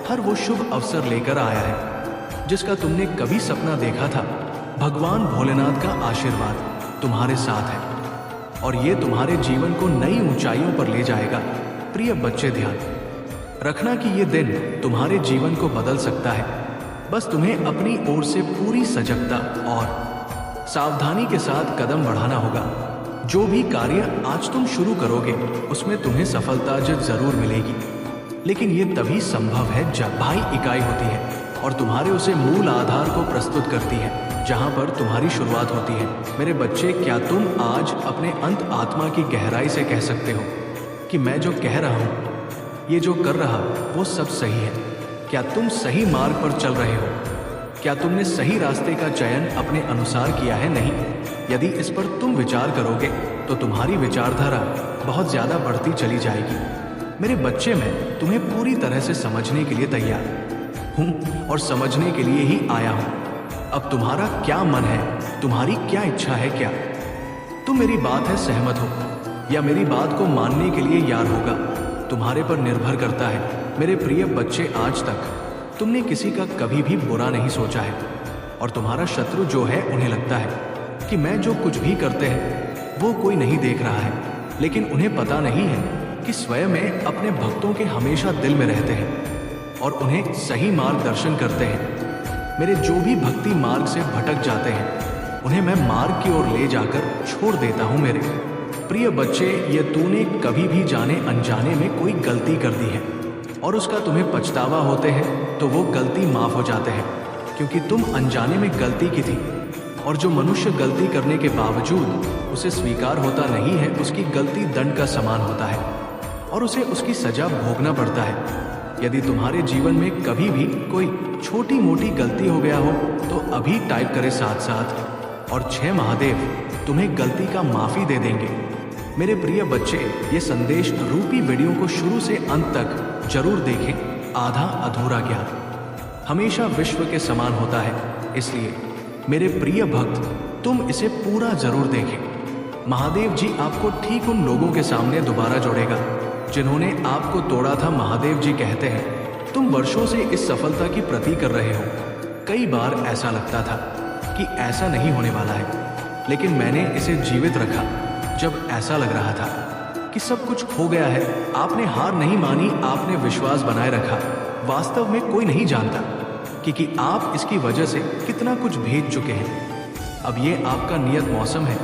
हर वो शुभ अवसर लेकर आया है जिसका तुमने कभी सपना देखा था। भगवान भोलेनाथ का आशीर्वाद तुम्हारे साथ है और ये तुम्हारे जीवन को नई ऊंचाइयों पर ले जाएगा। प्रिय बच्चे, ध्यान रखना कि ये दिन तुम्हारे जीवन को बदल सकता है। बस तुम्हें अपनी ओर से पूरी सजगता और सावधानी के साथ कदम बढ़ाना होगा। जो भी कार्य आज तुम शुरू करोगे उसमें तुम्हें सफलता जरूर मिलेगी, लेकिन ये तभी संभव है जब भाई इकाई होती है और तुम्हारे उसे मूल आधार को प्रस्तुत करती है जहां पर तुम्हारी शुरुआत होती है। मेरे बच्चे, क्या तुम आज अपने अंत आत्मा की गहराई से कह सकते हो कि मैं जो कह रहा हूं, ये जो कर रहा वो सब सही है? क्या तुम सही मार्ग पर चल रहे हो? क्या तुमने सही रास्ते का चयन अपने अनुसार किया है? नहीं। यदि इस पर तुम विचार करोगे तो तुम्हारी विचारधारा बहुत ज्यादा बढ़ती चली जाएगी। मेरे बच्चे, मैं तुम्हें पूरी तरह से समझने के लिए तैयार हूं और समझने के लिए ही आया हूं। अब तुम्हारा क्या मन है, तुम्हारी क्या इच्छा है? क्या तुम मेरी बात है सहमत हो या मेरी बात को मानने के लिए यार होगा? तुम्हारे पर निर्भर करता है। मेरे प्रिय बच्चे, आज तक तुमने किसी का कभी भी बुरा नहीं सोचा है और तुम्हारा शत्रु जो है उन्हें लगता है कि मैं जो कुछ भी करते हैं वो कोई नहीं देख रहा है, लेकिन उन्हें पता नहीं है कि स्वयं में अपने भक्तों के हमेशा दिल में रहते हैं और उन्हें सही मार्गदर्शन करते हैं। मेरे जो भी भक्ति मार्ग से भटक जाते हैं उन्हें मैं मार्ग की ओर ले जाकर छोड़ देता हूँ। मेरे प्रिय बच्चे, ये तूने कभी भी जाने अनजाने में कोई गलती कर दी है और उसका तुम्हें पछतावा होते हैं तो वो गलती माफ हो जाते हैं, क्योंकि तुम अनजाने में गलती की थी। और जो मनुष्य गलती करने के बावजूद उसे स्वीकार होता नहीं है, उसकी गलती दंड का समान होता है और उसे उसकी सजा भोगना पड़ता है। यदि तुम्हारे जीवन में कभी भी कोई छोटी मोटी गलती हो गया हो तो अभी टाइप करें 7 और 6 महादेव तुम्हें गलती का माफी दे देंगे। मेरे प्रिय बच्चे, ये संदेश रूपी वीडियो को शुरू से अंत तक जरूर देखें। आधा अधूरा ज्ञान हमेशा विश्व के समान होता है, इसलिए मेरे प्रिय भक्त तुम इसे पूरा जरूर देखें। महादेव जी आपको ठीक उन लोगों के सामने दोबारा जोड़ेगा जिन्होंने आपको तोड़ा था। महादेव जी कहते हैं तुम वर्षों से इस सफलता की प्रति कर रहे हो। कई बार ऐसा लगता था कि ऐसा नहीं होने वाला है, लेकिन मैंने इसे जीवित रखा। जब ऐसा लग रहा था कि सब कुछ खो गया है, आपने हार नहीं मानी, आपने विश्वास बनाए रखा। वास्तव में कोई नहीं जानता कि आप इसकी वजह से कितना कुछ भेज चुके हैं। अब ये आपका नियत मौसम है।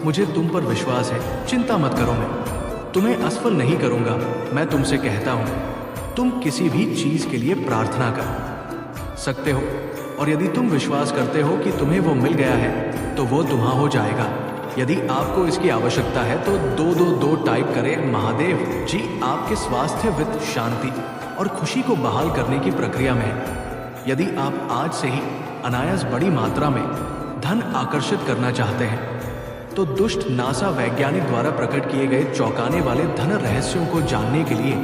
मुझे तुम पर विश्वास है, चिंता मत करो, मैं तुम्हें असफल नहीं करूंगा। मैं तुमसे कहता हूं तुम किसी भी चीज के लिए प्रार्थना कर सकते हो और यदि तुम विश्वास करते हो कि तुम्हें वो मिल गया है तो वो तुम्हारा हो जाएगा। यदि आपको इसकी आवश्यकता है तो 222 टाइप करें। महादेव जी आपके स्वास्थ्य, वित्त, शांति और खुशी को बहाल करने की प्रक्रिया में है। यदि आप आज से ही अनायास बड़ी मात्रा में धन आकर्षित करना चाहते हैं तो दुष्ट नासा वैज्ञानिक द्वारा प्रकट किए गए चौंकाने वाले धन रहस्यों को जानने के लिए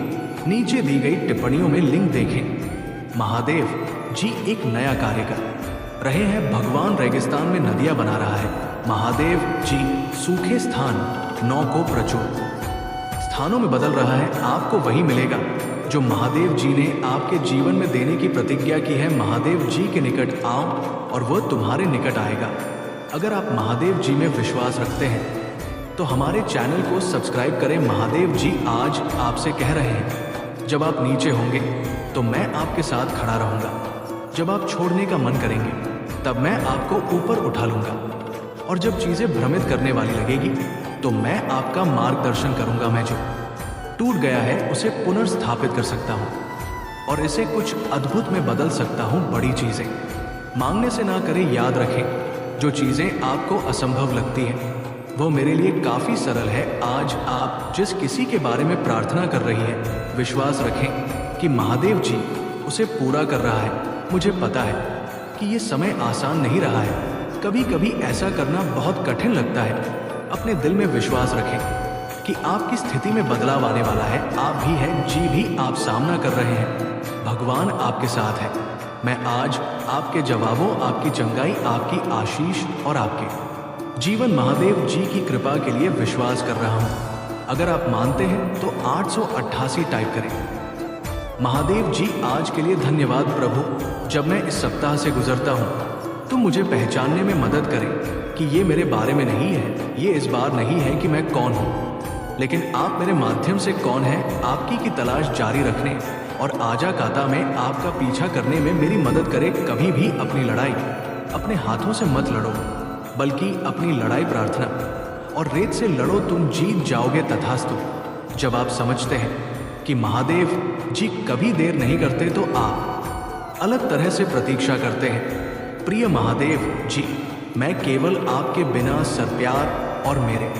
नीचे दी गई टिप्पणियों में लिंक देखें। महादेव जी एक नया कार्य कर रहे हैं। भगवान रेगिस्तान में नदियां बना रहा है। महादेव जी सूखे स्थान 9 को प्रचुर स्थानों में बदल रहा है। आपको वही मिलेगा जो महादेव जी ने आपके जीवन में देने की प्रतिज्ञा की है। महादेव जी के निकट आओ और वह तुम्हारे निकट आएगा। अगर आप महादेव जी में विश्वास रखते हैं तो हमारे चैनल को सब्सक्राइब करें। महादेव जी आज आपसे कह रहे हैं जब आप नीचे होंगे तो मैं आपके साथ खड़ा रहूंगा। जब आप छोड़ने का मन करेंगे तब मैं आपको ऊपर उठा लूंगा और जब चीजें भ्रमित करने वाली लगेगी तो मैं आपका मार्गदर्शन करूंगा। मैं जो टूट गया है उसे पुनर्स्थापित कर सकता हूँ और इसे कुछ अद्भुत में बदल सकता हूँ। बड़ी चीजें मांगने से ना करें। याद रखें जो चीजें आपको असंभव लगती हैं वो मेरे लिए काफी सरल है। आज आप जिस किसी के बारे में प्रार्थना कर रही है, विश्वास रखें कि महादेव जी उसे पूरा कर रहा है। मुझे पता है कि ये समय आसान नहीं रहा है। कभी कभी ऐसा करना बहुत कठिन लगता है। अपने दिल में विश्वास रखें कि आपकी स्थिति में बदलाव आने वाला है। आप भी हैं, जी भी आप सामना कर रहे हैं। भगवान आपके साथ है। मैं आज आपके जवाबों, आपकी चंगाई, आपकी आशीष और आपके जीवन महादेव जी की कृपा के लिए विश्वास कर रहा हूं। अगर आप मानते हैं तो 888 टाइप करें। महादेव जी आज के लिए धन्यवाद प्रभु। जब मैं इस सप्ताह से गुजरता हूं तो मुझे पहचानने में मदद करें कि ये मेरे बारे में नहीं है। ये इस बार नहीं है कि मैं कौन हूं, लेकिन आप मेरे माध्यम से कौन हैं। आपकी की तलाश जारी रखने और आजा काता में आपका पीछा करने में मेरी मदद करें। कभी भी अपनी लड़ाई अपने हाथों से मत लड़ो, बल्कि अपनी लड़ाई प्रार्थना और रेत से लड़ो। तुम जीत जाओगे तथास्तु। जब आप समझते हैं कि महादेव जी कभी देर नहीं करते तो आप अलग तरह से प्रतीक्षा करते हैं। प्रिय महादेव जी, मैं केवल आपके बिना सर प्यार और मेरे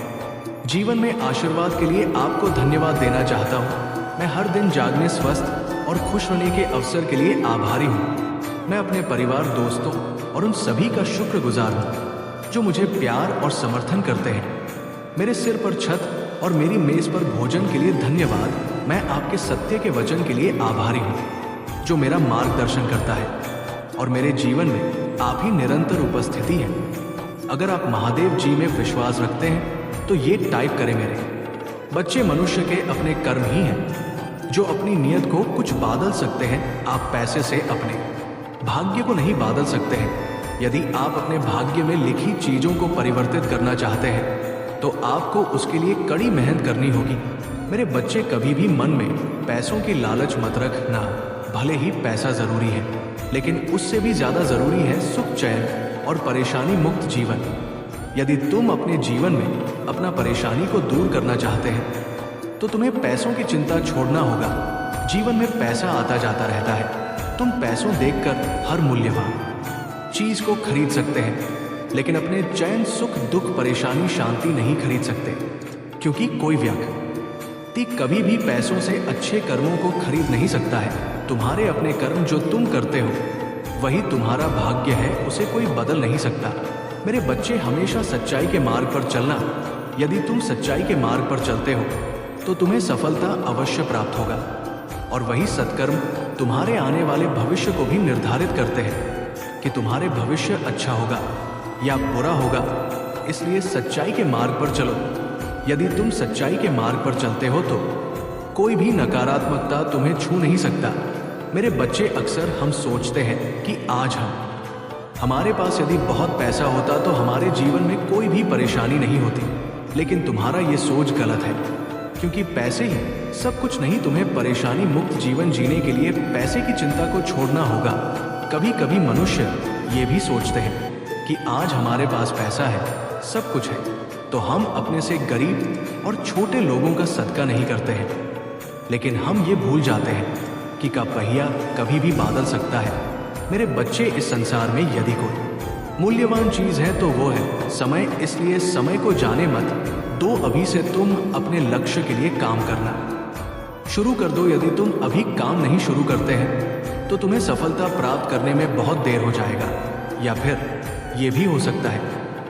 जीवन में आशीर्वाद के लिए आपको धन्यवाद देना चाहता हूँ। मैं हर दिन जागने, स्वस्थ और खुश होने के अवसर के लिए आभारी हूँ। मैं अपने परिवार, दोस्तों और उन सभी का शुक्रगुजार हूँ जो मुझे प्यार और समर्थन करते हैं। मेरे सिर पर छत और मेरी मेज पर भोजन के लिए धन्यवाद। मैं आपके सत्य के वचन के लिए आभारी हूँ जो मेरा मार्गदर्शन करता है और मेरे जीवन में आप ही निरंतर उपस्थिति है। अगर आप महादेव जी में विश्वास रखते हैं तो ये टाइप करें। मेरे बच्चे, मनुष्य के अपने कर्म ही हैं जो अपनी नियत को कुछ बादल सकते हैं। आप पैसे से अपने भाग्य को नहीं बादल सकते हैं। यदि आप अपने भाग्य में लिखी चीजों को परिवर्तित करना चाहते हैं तो आपको उसके लिए कड़ी मेहनत करनी होगी। मेरे बच्चे, कभी भी मन में पैसों की लालच मत रखना। भले ही पैसा जरूरी है, लेकिन उससे भी ज्यादा जरूरी है सुख, चैन और परेशानी मुक्त जीवन। यदि तुम अपने जीवन में अपना परेशानी को दूर करना चाहते हैं तो तुम्हें पैसों की चिंता छोड़ना होगा। जीवन में पैसा आता जाता रहता है। तुम पैसों देखकर हर मूल्यवान चीज को खरीद सकते हैं, लेकिन अपने चैन, सुख, दुख, परेशानी, शांति नहीं खरीद सकते, क्योंकि कोई व्यक्ति कभी भी पैसों से अच्छे कर्मों को खरीद नहीं सकता है। तुम्हारे अपने कर्म जो तुम करते हो वही तुम्हारा भाग्य है, उसे कोई बदल नहीं सकता। मेरे बच्चे, हमेशा सच्चाई के मार्ग पर चलना। यदि तुम सच्चाई के मार्ग पर चलते हो तो तुम्हें सफलता अवश्य प्राप्त होगा, और वही सत्कर्म तुम्हारे आने वाले भविष्य को भी निर्धारित करते हैं कि तुम्हारे भविष्य अच्छा होगा या बुरा होगा। इसलिए सच्चाई के मार्ग पर चलो। यदि तुम सच्चाई के मार्ग पर चलते हो तो कोई भी नकारात्मकता तुम्हें छू नहीं सकता। मेरे बच्चे, अक्सर हम सोचते हैं कि आज हमारे पास यदि बहुत पैसा होता तो हमारे जीवन में कोई भी परेशानी नहीं होती, लेकिन तुम्हारा ये सोच गलत है, क्योंकि पैसे ही सब कुछ नहीं। तुम्हें परेशानी मुक्त जीवन जीने के लिए पैसे की चिंता को छोड़ना होगा। कभी कभी मनुष्य ये भी सोचते हैं कि आज हमारे पास पैसा है, सब कुछ है, तो हम अपने से गरीब और छोटे लोगों का सदका नहीं करते हैं। लेकिन हम ये भूल जाते हैं कि का पहिया कभी भी बदल सकता है। मेरे बच्चे, इस संसार में यदि कोई मूल्यवान चीज है तो वो है समय। इसलिए समय को जाने मत दो। अभी से तुम अपने लक्ष्य के लिए काम करना शुरू कर दो। यदि तुम अभी काम नहीं शुरू करते हैं तो तुम्हें सफलता प्राप्त करने में बहुत देर हो जाएगा, या फिर ये भी हो सकता है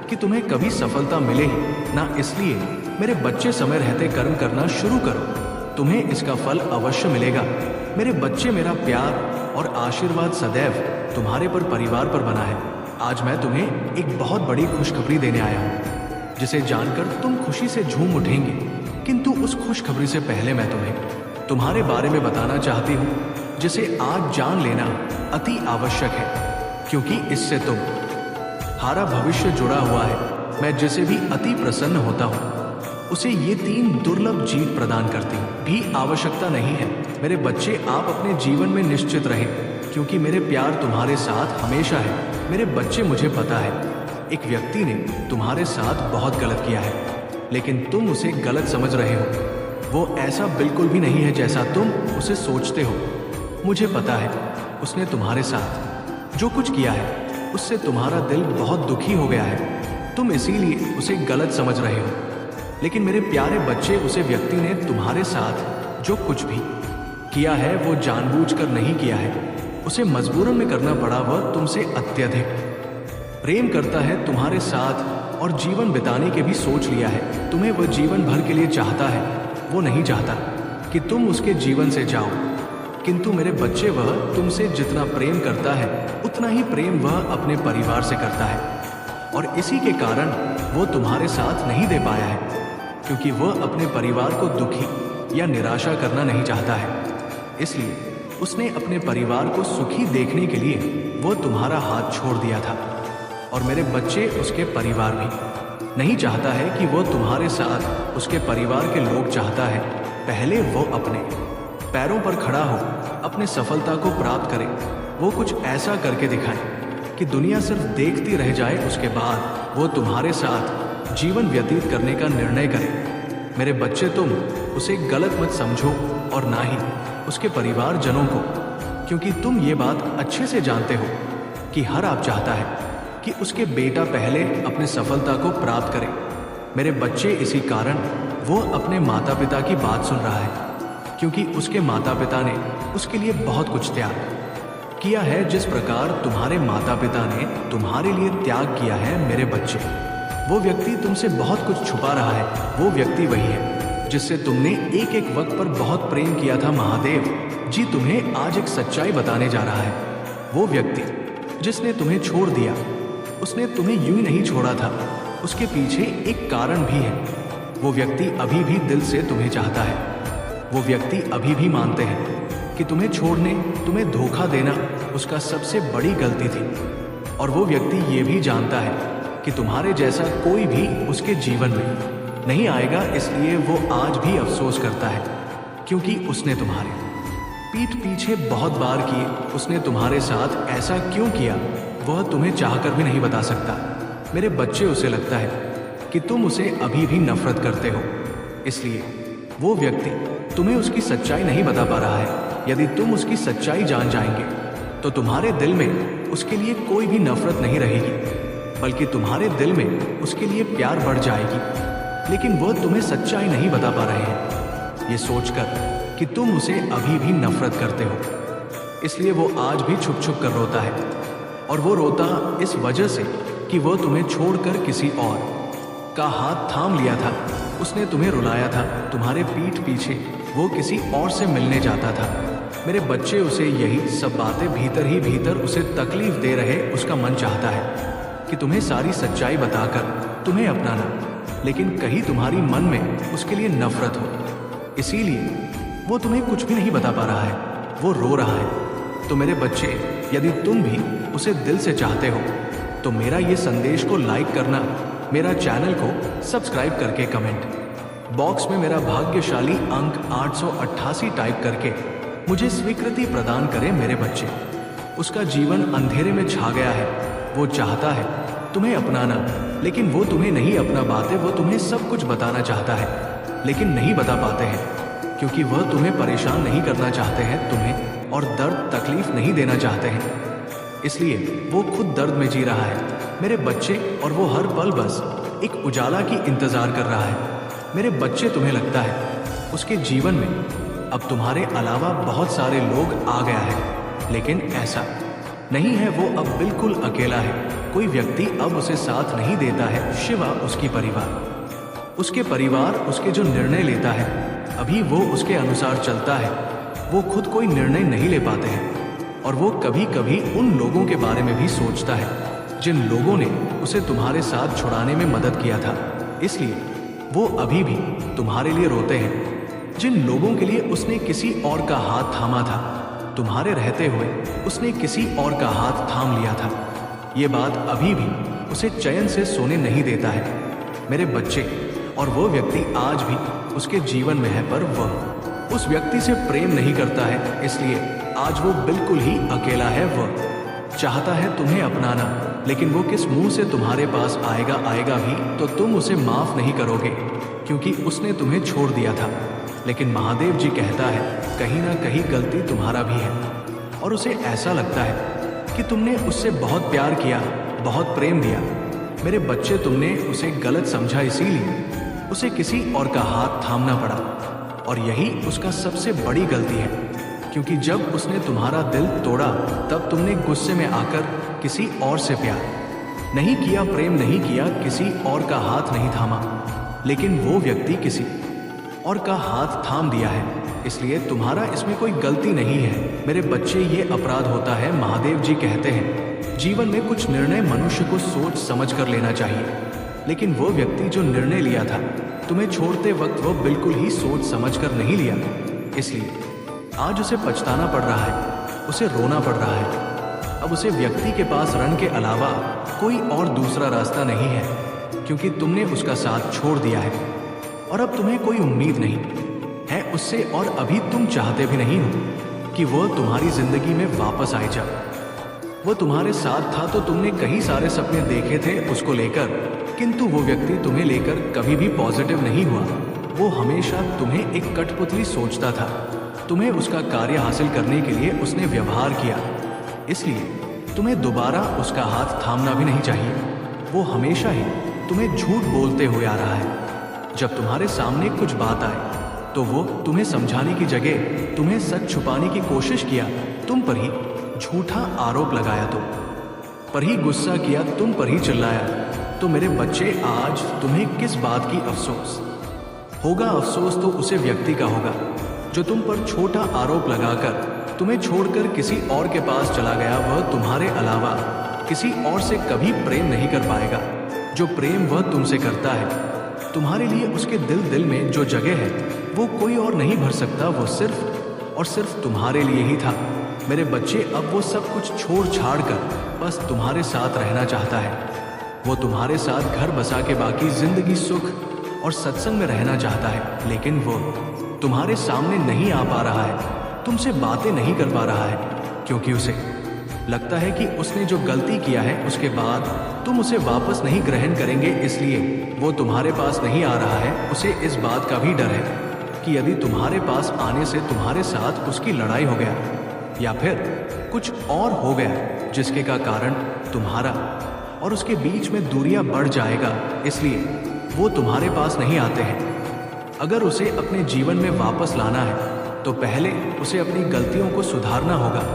कि तुम्हें कभी सफलता मिले ही ना। इसलिए मेरे बच्चे, समय रहते कर्म करना शुरू करो, तुम्हें इसका फल अवश्य मिलेगा। मेरे बच्चे, मेरा प्यार और आशीर्वाद सदैव तुम्हारे पर, परिवार पर बना है। आज मैं तुम्हें एक बहुत बड़ी खुशखबरी देने आया हूँ, जिसे जानकर तुम खुशी से झूम उठेंगे। किंतु उस खुशखबरी से पहले मैं तुम्हें तुम्हारे बारे में बताना चाहती हूँ, जिसे आज जान लेना अति आवश्यक है, क्योंकि इससे तुम्हारा भविष्य जुड़ा हुआ है। मैं जिसे भी अति प्रसन्न होता हूँ उसे ये 3 दुर्लभ जीत प्रदान करती भी आवश्यकता नहीं है। मेरे बच्चे, आप अपने जीवन में निश्चित रहें, क्योंकि मेरे प्यार तुम्हारे साथ हमेशा है। मेरे बच्चे, मुझे पता है एक व्यक्ति ने तुम्हारे साथ बहुत गलत किया है, लेकिन तुम उसे गलत समझ रहे हो। वो ऐसा बिल्कुल भी नहीं है जैसा तुम उसे सोचते हो। मुझे पता है उसने तुम्हारे साथ जो कुछ किया है उससे तुम्हारा दिल बहुत दुखी हो गया है। तुम इसीलिए उसे गलत समझ रहे हो। लेकिन मेरे प्यारे बच्चे, उसे व्यक्ति ने तुम्हारे साथ जो कुछ भी किया है वो जानबूझकर नहीं किया है, उसे मजबूरन में करना पड़ा। वह तुमसे अत्यधिक प्रेम करता है तुम्हारे साथ, और जीवन बिताने के भी सोच लिया है। तुम्हें वह जीवन भर के लिए चाहता है। वो नहीं चाहता कि तुम उसके जीवन से जाओ। किंतु मेरे बच्चे, वह तुमसे जितना प्रेम करता है उतना ही प्रेम वह अपने परिवार से करता है, और इसी के कारण वो तुम्हारे साथ नहीं दे पाया है, क्योंकि वह अपने परिवार को दुखी या निराशा करना नहीं चाहता है। इसलिए उसने अपने परिवार को सुखी देखने के लिए वो तुम्हारा हाथ छोड़ दिया था। और मेरे बच्चे, उसके परिवार भी नहीं चाहता है कि वो तुम्हारे साथ, उसके परिवार के लोग चाहता है पहले वो अपने पैरों पर खड़ा हो, अपने सफलता को प्राप्त करे। वो कुछ ऐसा करके दिखाए कि दुनिया सिर्फ देखती रह जाए, उसके बाद वो तुम्हारे साथ जीवन व्यतीत करने का निर्णय करे। मेरे बच्चे, तुम उसे गलत मत समझो, और ना ही उसके परिवारजनों को, क्योंकि तुम ये बात अच्छे से जानते हो कि हर आप चाहता है कि उसके बेटा पहले अपने सफलता को प्राप्त करे। मेरे बच्चे, इसी कारण वो अपने माता पिता की बात सुन रहा है, क्योंकि उसके माता पिता ने उसके लिए बहुत कुछ त्याग किया है। जिस प्रकार तुम्हारे माता पिता ने तुम्हारे लिए त्याग किया है, मेरे बच्चे, वो व्यक्ति तुमसे बहुत कुछ छुपा रहा है। वो व्यक्ति वही है जिससे तुमने एक एक वक्त पर बहुत प्रेम किया था। महादेव जी तुम्हें आज एक सच्चाई बताने जा रहा है। वो व्यक्ति जिसने तुम्हें छोड़ दिया, उसने तुम्हें यूं ही नहीं छोड़ा था, उसके पीछे एक कारण भी है। वो व्यक्ति अभी भी दिल से तुम्हें चाहता है। वो व्यक्ति अभी भी मानते हैं कि तुम्हें छोड़ने, तुम्हें धोखा देना उसका सबसे बड़ी गलती थी। और वो व्यक्ति ये भी जानता है कि तुम्हारे जैसा कोई भी उसके जीवन में नहीं आएगा, इसलिए वो आज भी अफसोस करता है क्योंकि उसने तुम्हारे पीठ पीछे बहुत बार किए। उसने तुम्हारे साथ ऐसा क्यों किया वह तुम्हें चाहकर भी नहीं बता सकता। मेरे बच्चे, उसे लगता है कि तुम उसे अभी भी नफरत करते हो, इसलिए वो व्यक्ति तुम्हें उसकी सच्चाई नहीं बता पा रहा है। यदि तुम उसकी सच्चाई जान जाएंगे तो तुम्हारे दिल में उसके लिए कोई भी नफरत नहीं रहेगी, बल्कि तुम्हारे दिल में उसके लिए प्यार बढ़ जाएगी। लेकिन वह तुम्हें सच्चाई नहीं बता पा रहे हैं, ये सोचकर कि तुम उसे अभी भी नफरत करते हो। इसलिए वो आज भी छुप छुप कर रोता है, और वो रोता इस वजह से कि वो तुम्हें छोड़कर किसी और का हाथ थाम लिया था। उसने तुम्हें रुलाया था, तुम्हारे पीठ पीछे वो किसी और से मिलने जाता था। मेरे बच्चे, उसे यही सब बातें भीतर ही भीतर उसे तकलीफ दे रहे उसका मन चाहता है कि तुम्हें सारी सच्चाई बताकर तुम्हें अपनाना, लेकिन कहीं तुम्हारी मन में उसके लिए नफरत हो, इसीलिए वो तुम्हें कुछ भी नहीं बता पा रहा है, वो रो रहा है। तो मेरे बच्चे, यदि तुम भी उसे दिल से चाहते हो तो मेरा ये संदेश को लाइक करना, मेरा चैनल को सब्सक्राइब करके कमेंट बॉक्स में मेरा भाग्यशाली अंक 888 टाइप करके मुझे स्वीकृति प्रदान करें। मेरे बच्चे, उसका जीवन अंधेरे में छा गया है, वो चाहता है तुम्हें अपनाना, लेकिन वो तुम्हें नहीं अपना पाते। वो तुम्हें सब कुछ बताना चाहता है, लेकिन नहीं बता पाते हैं, क्योंकि वह तुम्हें परेशान नहीं करना चाहते हैं, तुम्हें और दर्द तकलीफ नहीं देना चाहते हैं, इसलिए वो खुद दर्द में जी रहा है मेरे बच्चे। और वो हर पल बस एक उजाला की इंतजार कर रहा है। मेरे बच्चे, तुम्हें लगता है उसके जीवन में अब तुम्हारे अलावा बहुत सारे लोग आ गया है, लेकिन ऐसा नहीं है। वो अब बिल्कुल अकेला है, कोई व्यक्ति अब उसे साथ नहीं देता है शिवा उसकी परिवार। उसके परिवार उसके जो निर्णय लेता है अभी वो उसके अनुसार चलता है। वो खुद कोई निर्णय नहीं ले पाते हैं, और वो कभी कभी उन लोगों के बारे में भी सोचता है जिन लोगों ने उसे तुम्हारे साथ छुड़ाने में मदद किया था। इसलिए वो अभी भी तुम्हारे लिए रोते हैं, जिन लोगों के लिए उसने किसी और का हाथ थामा था। तुम्हारे रहते हुए उसने किसी और का हाथ थाम लिया था। ये बात अभी भी उसे चैन से सोने नहीं देता है मेरे बच्चे। और वो व्यक्ति आज भी उसके जीवन में है, पर वह उस व्यक्ति से प्रेम नहीं करता है, इसलिए आज वो बिल्कुल ही अकेला है। वह चाहता है तुम्हें अपनाना, लेकिन वो किस मुंह से तुम्हारे पास आएगा भी तो तुम उसे माफ नहीं करोगे, क्योंकि उसने तुम्हें छोड़ दिया था। लेकिन महादेव जी कहता है कहीं ना कहीं गलती तुम्हारा भी है, और उसे ऐसा लगता है कि तुमने उससे बहुत प्यार किया, बहुत प्रेम दिया। मेरे बच्चे, तुमने उसे गलत समझा, इसीलिए उसे किसी और का हाथ थामना पड़ा, और यही उसका सबसे बड़ी गलती है, क्योंकि जब उसने तुम्हारा दिल तोड़ा तब तुमने गुस्से में आकर किसी और से प्यार नहीं किया, प्रेम नहीं किया, किसी और का हाथ नहीं थामा, लेकिन वो व्यक्ति किसी और का हाथ थाम दिया है। इसलिए तुम्हारा इसमें कोई गलती नहीं है मेरे बच्चे, ये अपराध होता है। महादेव जी कहते हैं जीवन में कुछ निर्णय मनुष्य को सोच समझ कर लेना चाहिए, लेकिन वो व्यक्ति जो निर्णय लिया था तुम्हें छोड़ते वक्त वो बिल्कुल ही सोच समझ कर नहीं लिया, इसलिए आज उसे पछताना पड़ रहा है, उसे रोना पड़ रहा है। अब उसे व्यक्ति के पास रण के अलावा कोई और दूसरा रास्ता नहीं है, क्योंकि तुमने उसका साथ छोड़ दिया है, और अब तुम्हें कोई उम्मीद नहीं है उससे, और अभी तुम चाहते भी नहीं हो कि वह तुम्हारी जिंदगी में वापस आए। जब वो तुम्हारे साथ था तो तुमने कई सारे सपने देखे थे उसको लेकर, किंतु वो व्यक्ति तुम्हें लेकर कभी भी पॉजिटिव नहीं हुआ। वो हमेशा तुम्हें एक कठपुतली सोचता था, तुम्हें उसका कार्य हासिल करने के लिए उसने व्यवहार किया, इसलिए तुम्हें दोबारा उसका हाथ थामना भी नहीं चाहिए। वो हमेशा ही तुम्हें झूठ बोलते हुए आ रहा है। जब तुम्हारे सामने कुछ बात आए तो वो तुम्हें समझाने की जगह तुम्हें सच छुपाने की कोशिश किया, तुम पर ही झूठा आरोप लगाया, तुम पर ही गुस्सा किया, तुम पर ही चिल्लाया। तो मेरे बच्चे, आज तुम्हें किस बात की अफसोस होगा? अफसोस तो उसे व्यक्ति का होगा जो तुम पर छोटा आरोप लगाकर तुम्हें छोड़कर किसी और के पास चला गया। वह तुम्हारे अलावा किसी और से कभी प्रेम नहीं कर पाएगा। जो प्रेम वह तुमसे करता है, तुम्हारे लिए उसके दिल में जो जगह है वो कोई और नहीं भर सकता। वो सिर्फ और सिर्फ तुम्हारे लिए ही था। मेरे बच्चे अब वो सब कुछ छोड़ छाड़ कर बस तुम्हारे साथ रहना चाहता है। वो तुम्हारे साथ घर बसा के बाकी जिंदगी सुख और सत्संग में रहना चाहता है, लेकिन वो तुम्हारे सामने नहीं आ पा रहा है, तुमसे बातें नहीं कर पा रहा है, क्योंकि उसे लगता है कि उसने जो गलती किया है उसके बाद तुम उसे वापस नहीं ग्रहण करेंगे, इसलिए वो तुम्हारे पास नहीं आ रहा है। उसे इस बात का भी डर है कि यदि तुम्हारे पास आने से तुम्हारे साथ उसकी लड़ाई हो गया या फिर कुछ और हो गया जिसके का कारण तुम्हारा और उसके बीच में दूरियां बढ़ जाएगा, इसलिए वो तुम्हारे पास नहीं आते हैं। अगर उसे अपने जीवन में वापस लाना है तो पहले उसे अपनी गलतियों को सुधारना होगा।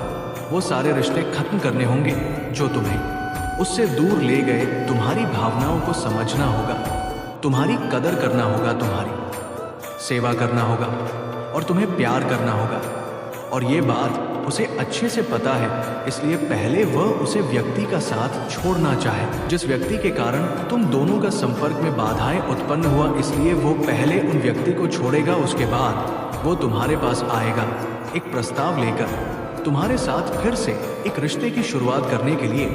वो सारे रिश्ते खत्म करने होंगे जो तुम्हें उससे दूर ले गए। तुम्हारी भावनाओं को समझना होगा, तुम्हारी कदर करना होगा, तुम्हारी सेवा करना होगा और तुम्हें प्यार करना होगा। और ये बात उसे अच्छे से पता है, इसलिए पहले वह उसे व्यक्ति का साथ छोड़ना चाहे जिस व्यक्ति के कारण तुम दोनों का संपर्क में बाधाएं उत्पन्न हुआ, इसलिए वो पहले उन व्यक्ति को छोड़ेगा। उसके बाद वो तुम्हारे पास आएगा एक प्रस्ताव लेकर, तुम्हारे साथ फिर से एक रिश्ते की शुरुआत करने के लिए।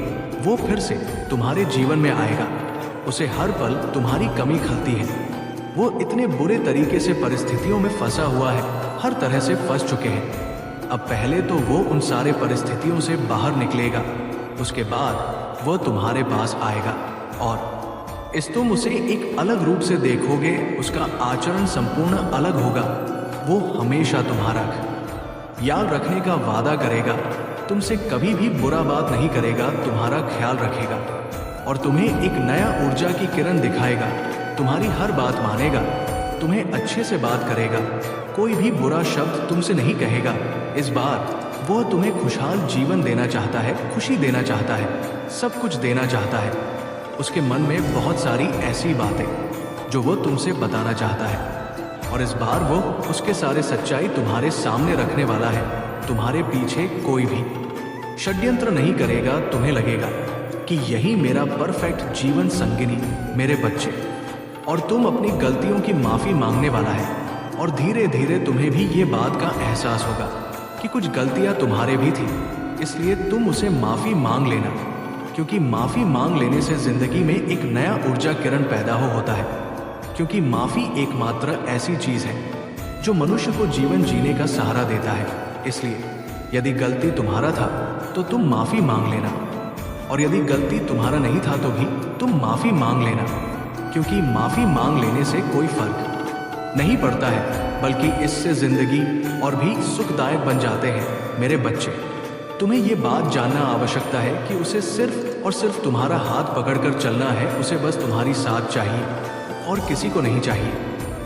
वो फिर से तुम्हारे जीवन में आएगा। उसे हर पल तुम्हारी कमी खलती है। वो इतने बुरे तरीके से परिस्थितियों में फंसा हुआ है, हर तरह से फंस चुके हैं। अब पहले तो वो उन सारे परिस्थितियों से बाहर निकलेगा, उसके बाद वो तुम्हारे पास आएगा और तुम उसे एक अलग रूप से देखोगे। उसका आचरण संपूर्ण अलग होगा। वो हमेशा तुम्हारा ख्याल रखने का वादा करेगा, तुमसे कभी भी बुरा बात नहीं करेगा, तुम्हारा ख्याल रखेगा और तुम्हें एक नया ऊर्जा की किरण दिखाएगा। तुम्हारी हर बात मानेगा, तुम्हें अच्छे से बात करेगा, कोई भी बुरा शब्द तुमसे नहीं कहेगा। इस बार वो तुम्हें खुशहाल जीवन देना चाहता है, खुशी देना चाहता है, सब कुछ देना चाहता है। उसके मन में बहुत सारी ऐसी बातें जो वो तुमसे बताना चाहता है और इस बार वो उसके सारे सच्चाई तुम्हारे सामने रखने वाला है। तुम्हारे पीछे कोई भी षड्यंत्र नहीं करेगा। तुम्हें लगेगा कि यही मेरा परफेक्ट जीवन संगिनी, मेरे बच्चे, और तुम अपनी गलतियों की माफी मांगने वाला है। और धीरे धीरे तुम्हें भी ये बात का एहसास होगा कि कुछ गलतियां तुम्हारे भी थी, इसलिए तुम उसे माफी मांग लेना, क्योंकि माफी मांग लेने से जिंदगी में एक नया ऊर्जा किरण पैदा होता है। क्योंकि माफी एकमात्र ऐसी चीज है जो मनुष्य को जीवन जीने का सहारा देता है। इसलिए यदि गलती तुम्हारा था तो तुम माफी मांग लेना, और यदि गलती तुम्हारा नहीं था तो भी तुम माफी मांग लेना, क्योंकि माफी मांग लेने से कोई फर्क नहीं पड़ता है, बल्कि इससे जिंदगी और भी सुखदायक बन जाते हैं। मेरे बच्चे, तुम्हें ये बात जानना आवश्यकता है कि उसे सिर्फ और सिर्फ तुम्हारा हाथ पकड़कर चलना है। उसे बस तुम्हारी साथ चाहिए और किसी को नहीं चाहिए,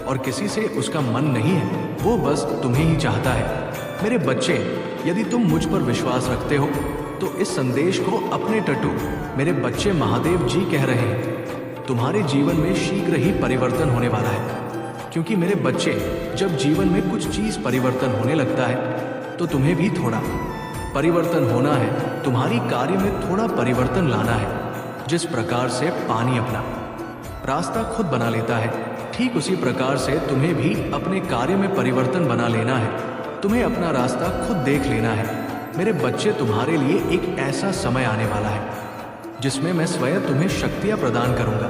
और किसी से उसका मन नहीं है, वो बस तुम्हें ही चाहता है। मेरे बच्चे, यदि तुम मुझ पर विश्वास रखते हो तो इस संदेश को अपने टट्टू मेरे बच्चे महादेव जी कह रहे हैं, तुम्हारे जीवन में शीघ्र ही परिवर्तन होने वाला है। क्योंकि मेरे बच्चे, जब जीवन में कुछ चीज परिवर्तन होने लगता है तो तुम्हें भी थोड़ा परिवर्तन होना है। तुम्हारी कार्य में थोड़ा परिवर्तन लाना है। जिस प्रकार से पानी अपना रास्ता खुद बना लेता है, ठीक उसी प्रकार से तुम्हें भी अपने कार्य में परिवर्तन बना लेना है। तुम्हें अपना रास्ता खुद देख लेना है। मेरे बच्चे, तुम्हारे लिए एक ऐसा समय आने वाला है जिसमें मैं स्वयं तुम्हें शक्तियां प्रदान करूंगा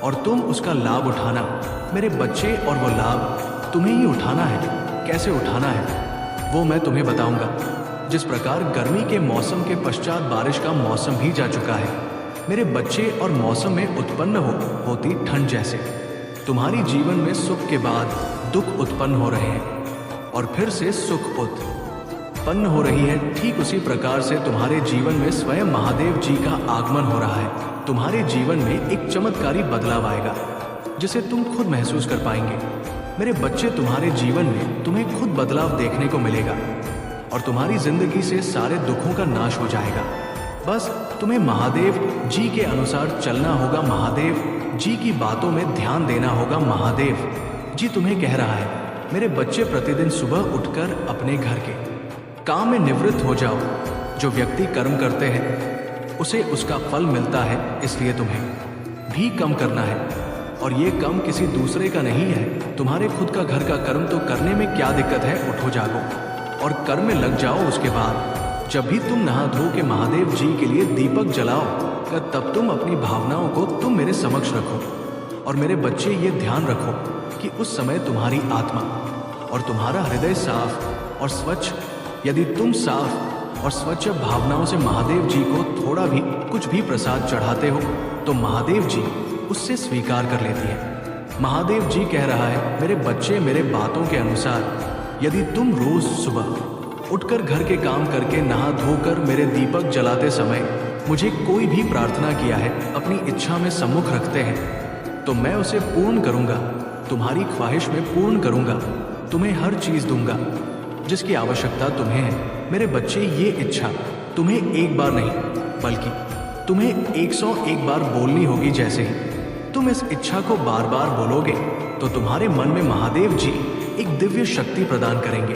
और तुम उसका लाभ उठाना। मेरे बच्चे, और वो लाभ तुम्हें ही उठाना है। कैसे उठाना है वो मैं तुम्हें बताऊंगा। जिस प्रकार गर्मी के मौसम के पश्चात बारिश का मौसम भी जा चुका है, मेरे बच्चे, और मौसम में उत्पन्न होती ठंड जैसे तुम्हारी जीवन में सुख के बाद दुख उत्पन्न हो रहे हैं और फिर से सुख उत्पन्न हो रही है, ठीक उसी प्रकार से तुम्हारे जीवन में स्वयं महादेव जी का आगमन हो रहा है। तुम्हारे जीवन में एक चमत्कारी बदलाव आएगा जिसे तुम खुद महसूस कर पाएंगे। मेरे बच्चे, तुम्हारे जीवन में तुम्हें खुद बदलाव देखने को मिलेगा और तुम्हारी जिंदगी से सारे दुखों का नाश हो जाएगा। बस तुम्हें महादेव जी के अनुसार चलना होगा, महादेव जी की बातों में ध्यान देना होगा। महादेव जी तुम्हें कह रहा है, मेरे बच्चे, प्रतिदिन सुबह उठकर अपने घर के काम में निवृत्त हो जाओ। जो व्यक्ति कर्म करते हैं उसे उसका फल मिलता है, इसलिए तुम्हें भी कम करना है। और ये कम किसी दूसरे का नहीं है, तुम्हारे खुद का घर का कर्म तो करने में क्या दिक्कत है। उठो, जागो और कर्म में लग जाओ। उसके बाद जब भी तुम नहा धो के महादेव जी के लिए दीपक जलाओ तब तुम अपनी भावनाओं को तुम मेरे समक्ष रखो। और मेरे बच्चे ये ध्यान रखो कि उस समय तुम्हारी आत्मा और तुम्हारा हृदय साफ और स्वच्छ, यदि तुम साफ और स्वच्छ भावनाओं से महादेव जी को थोड़ा भी कुछ भी प्रसाद चढ़ाते हो तो महादेव जी उससे स्वीकार कर लेती है। महादेव जी कह रहा है, मेरे बच्चे मेरे बातों के अनुसार यदि तुम रोज सुबह उठकर घर के काम करके नहा धोकर मेरे दीपक जलाते समय मुझे कोई भी प्रार्थना किया है, अपनी इच्छा में सम्मुख रखते हैं, तो मैं उसे पूर्ण करूंगा, तुम्हारी ख्वाहिश में पूर्ण करूंगा, तुम्हें हर चीज दूंगा जिसकी आवश्यकता तुम्हें है। मेरे बच्चे, ये इच्छा तुम्हें एक बार नहीं बल्कि तुम्हें 101 बार बोलनी होगी। जैसे ही तुम इस इच्छा को बार बार बोलोगे तो तुम्हारे मन में महादेव जी एक दिव्य शक्ति प्रदान करेंगे,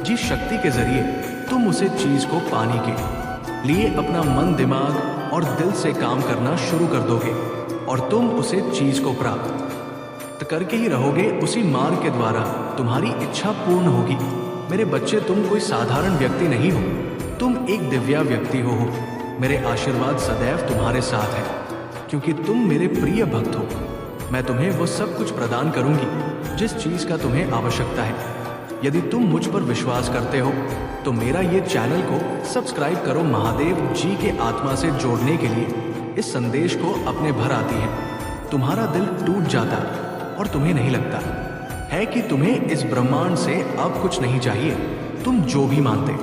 जिस शक्ति के जरिए तुम उसे चीज को पाने के लिए अपना मन, दिमाग और दिल से काम करना शुरू कर दोगे और तुम उसे चीज को प्राप्त करके ही रहोगे। उसी मार्ग के द्वारा तुम्हारी इच्छा पूर्ण होगी। मेरे बच्चे, तुम कोई साधारण व्यक्ति नहीं हो, तुम एक दिव्या व्यक्ति हो। मेरे आशीर्वाद सदैव तुम्हारे साथ है क्योंकि तुम मेरे प्रिय भक्त हो। मैं तुम्हें वो सब कुछ प्रदान करूंगी जिस चीज का तुम्हें आवश्यकता है। यदि तुम मुझ पर विश्वास करते हो तो मेरा ये चैनल को सब्सक्राइब करो। महादेव जी के आत्मा से जोड़ने के लिए इस संदेश को अपने भर आती है। तुम्हारा दिल टूट जाता और तुम्हें नहीं लगता है कि तुम्हें इस ब्रह्मांड से अब कुछ नहीं चाहिए। तुम जो भी मानते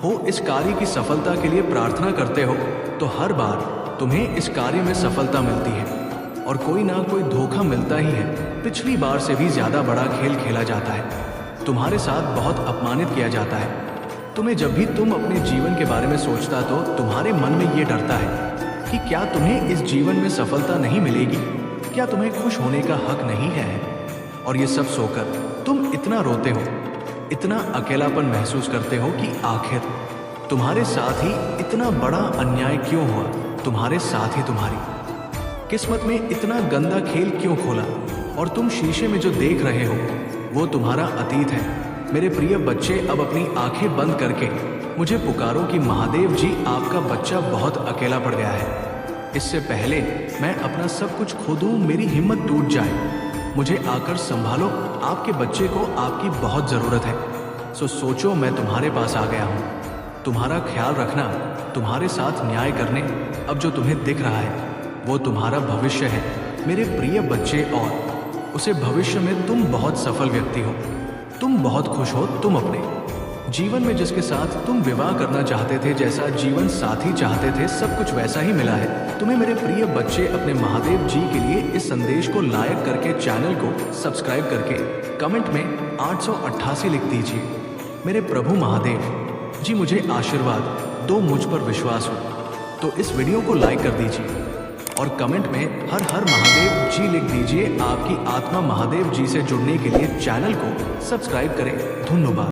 हो इस कार्य की सफलता के लिए प्रार्थना करते हो तो हर बार तुम्हें इस कार्य में सफलता मिलती है और कोई ना कोई धोखा मिलता ही है। पिछली बार से भी ज्यादा बड़ा खेल खेला जाता है, तुम्हारे साथ बहुत अपमानित किया जाता है। तुम्हें जब भी तुम अपने जीवन के बारे में सोचता तो तुम्हारे मन में ये डरता है कि क्या तुम्हें इस जीवन में सफलता नहीं मिलेगी, क्या तुम्हें खुश होने का हक नहीं है। और ये सब सोकर तुम इतना रोते हो, इतना अकेलापन महसूस करते हो कि आखिर तुम्हारे साथ ही इतना बड़ा अन्याय क्यों हुआ, तुम्हारे साथ ही तुम्हारी किस्मत में इतना गंदा खेल क्यों खोला और तुम शीशे में जो देख रहे हो वो तुम्हारा अतीत है। मेरे प्रिय बच्चे, अब अपनी आंखें बंद करके मुझे पुकारो कि महादेव जी, आपका बच्चा बहुत अकेला पड़ गया है। इससे पहले मैं अपना सब कुछ खो दूं, मेरी हिम्मत टूट जाए, मुझे आकर संभालो। आपके बच्चे को आपकी बहुत ज़रूरत है। सो सोचो, मैं तुम्हारे पास आ गया हूँ। तुम्हारा ख्याल रखना, तुम्हारे साथ न्याय करने। अब जो तुम्हें दिख रहा है वो तुम्हारा भविष्य है मेरे प्रिय बच्चे, और उसे भविष्य में तुम बहुत सफल व्यक्ति हो, तुम बहुत खुश हो। तुम अपने जीवन में जिसके साथ तुम विवाह करना चाहते थे, जैसा जीवन साथी चाहते थे, सब कुछ वैसा ही मिला है तुम्हें। मेरे प्रिय बच्चे, अपने महादेव जी के लिए इस संदेश को लाइक करके, चैनल को सब्सक्राइब करके कमेंट में 888 लिख दीजिए। मेरे प्रभु महादेव जी, मुझे आशीर्वाद दो, मुझ पर विश्वास हो तो इस वीडियो को लाइक कर दीजिए और कमेंट में हर हर महादेव जी लिख दीजिए। आपकी आत्मा महादेव जी से जुड़ने के लिए चैनल को सब्सक्राइब करें। धन्यवाद।